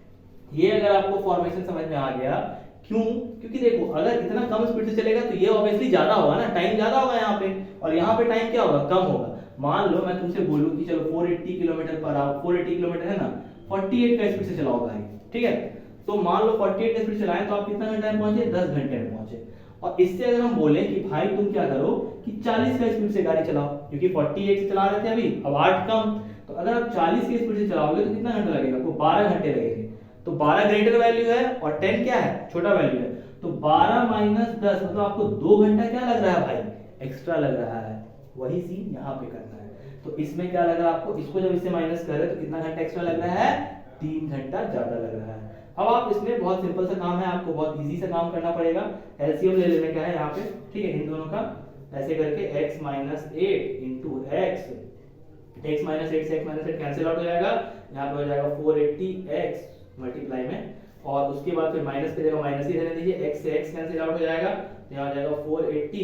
ये अगर आपको फॉर्मेशन समझ में आ गया, क्यों, क्योंकि देखो अगर इतना कम स्पीड से चलेगा तो ये ऑब्वियसली ज्यादा होगा ना, टाइम ज्यादा होगा यहाँ पे, और यहाँ पे टाइम क्या होगा, कम होगा। मान लो मैं तुमसे बोलूं कि चलो 480 किलोमीटर पर आवर, 480 किलोमीटर है ना, 48 का स्पीड से चलाओ भाई, ठीक है। तो मान लो 48 का स्पीड चलाएं तो आप कितना घंटे में पहुंचे, 10 घंटे में पहुंचे। और इससे अगर हम बोले कि भाई तुम क्या करो कि 40 का स्पीड से गाड़ी चलाओ, क्योंकि 48 से चला रहे थे अभी, अब 8 कम, तो अगर आप 40 की स्पीड से चलाओगे तो कितना घंटा लगेगा, आपको 12 घंटे लगेंगे। तो 12 ग्रेटर वैल्यू है और 10 क्या है, छोटा वैल्यू है। तो 12 माइनस 10 मतलब आपको 2 घंटा क्या लग रहा है भाई, एक्स्ट्रा लग रहा है। वही सीन यहाँ पे करना है। तो इसमें क्या लग रहा है आपको, इसको जब इससे माइनस कर रहे हैं तो कितना घंटा एक्स्ट्रा लग रहा है, 3 घंटा ज्यादा लग रहा है। अब आप इसमें बहुत सिंपल सा काम है, आपको बहुत इजी सा काम करना पड़ेगा। एलसीएम ले लेने का है यहाँ पे, ठीक है, इन दोनों का ऐसे करके x minus 8 into x minus 8 से x माइनस 8 कैंसिल आउट हो जाएगा, यहाँ पे हो जाएगा 480x मल्टीप्लाई में, और उसके बाद फिर माइनस की जगह माइनस ही रहने दीजिए, x से x कैंसिल आउट हो जाएगा, तो यहाँ हो जाएगा 480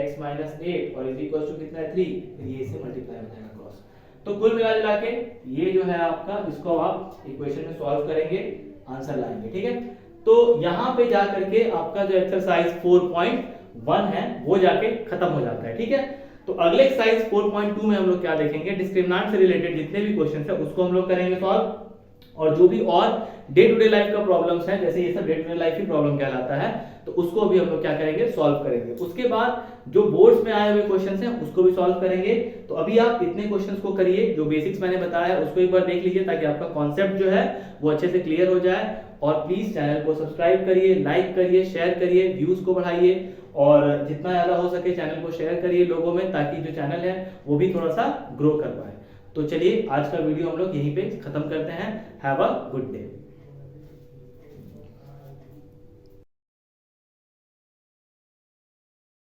x माइनस 8 और इज इक्वल टू कितना है 3, फिर ये से मल्टीप्लाई हो जाएगा क्रॉस। तो कुल मिला के ये जो है आपका, इसको आप इक्वेशन में सॉल्व करेंगे, आंसर लाएंगे, ठीक है। तो यहाँ पे जा करके आपका जो एक्सरसाइज 4.1 है वो जाके खत्म हो जाता है, ठीक है। तो अगले एक्सरसाइज 4.2 में हम लोग क्या देखेंगे, डिस्क्रिमिनेंट से रिलेटेड जितने भी क्वेश्चन है उसको हम लोग करेंगे सॉल्व, और जो भी और डे टू डे लाइफ का प्रॉब्लम्स हैं, जैसे ये सब डे टू डे लाइफ ही प्रॉब्लम कहलाता है, तो उसको भी हम लोग क्या करेंगे, सॉल्व करेंगे। उसके बाद जो बोर्ड्स में आए हुए क्वेश्चंस हैं उसको भी सॉल्व करेंगे। तो अभी आप इतने क्वेश्चंस को करिए, जो बेसिक्स मैंने बताया है उसको एक बार देख लीजिए, ताकि आपका कॉन्सेप्ट जो है वो अच्छे से क्लियर हो जाए। और प्लीज चैनल को सब्सक्राइब करिए, लाइक करिए, शेयर करिए, व्यूज को बढ़ाइए, और जितना ज्यादा हो सके चैनल को शेयर करिए लोगों में, ताकि जो चैनल है वो भी थोड़ा सा ग्रो कर पाए। तो चलिए आज का वीडियो हम लोग यहीं पे खत्म करते हैं। Have a good day.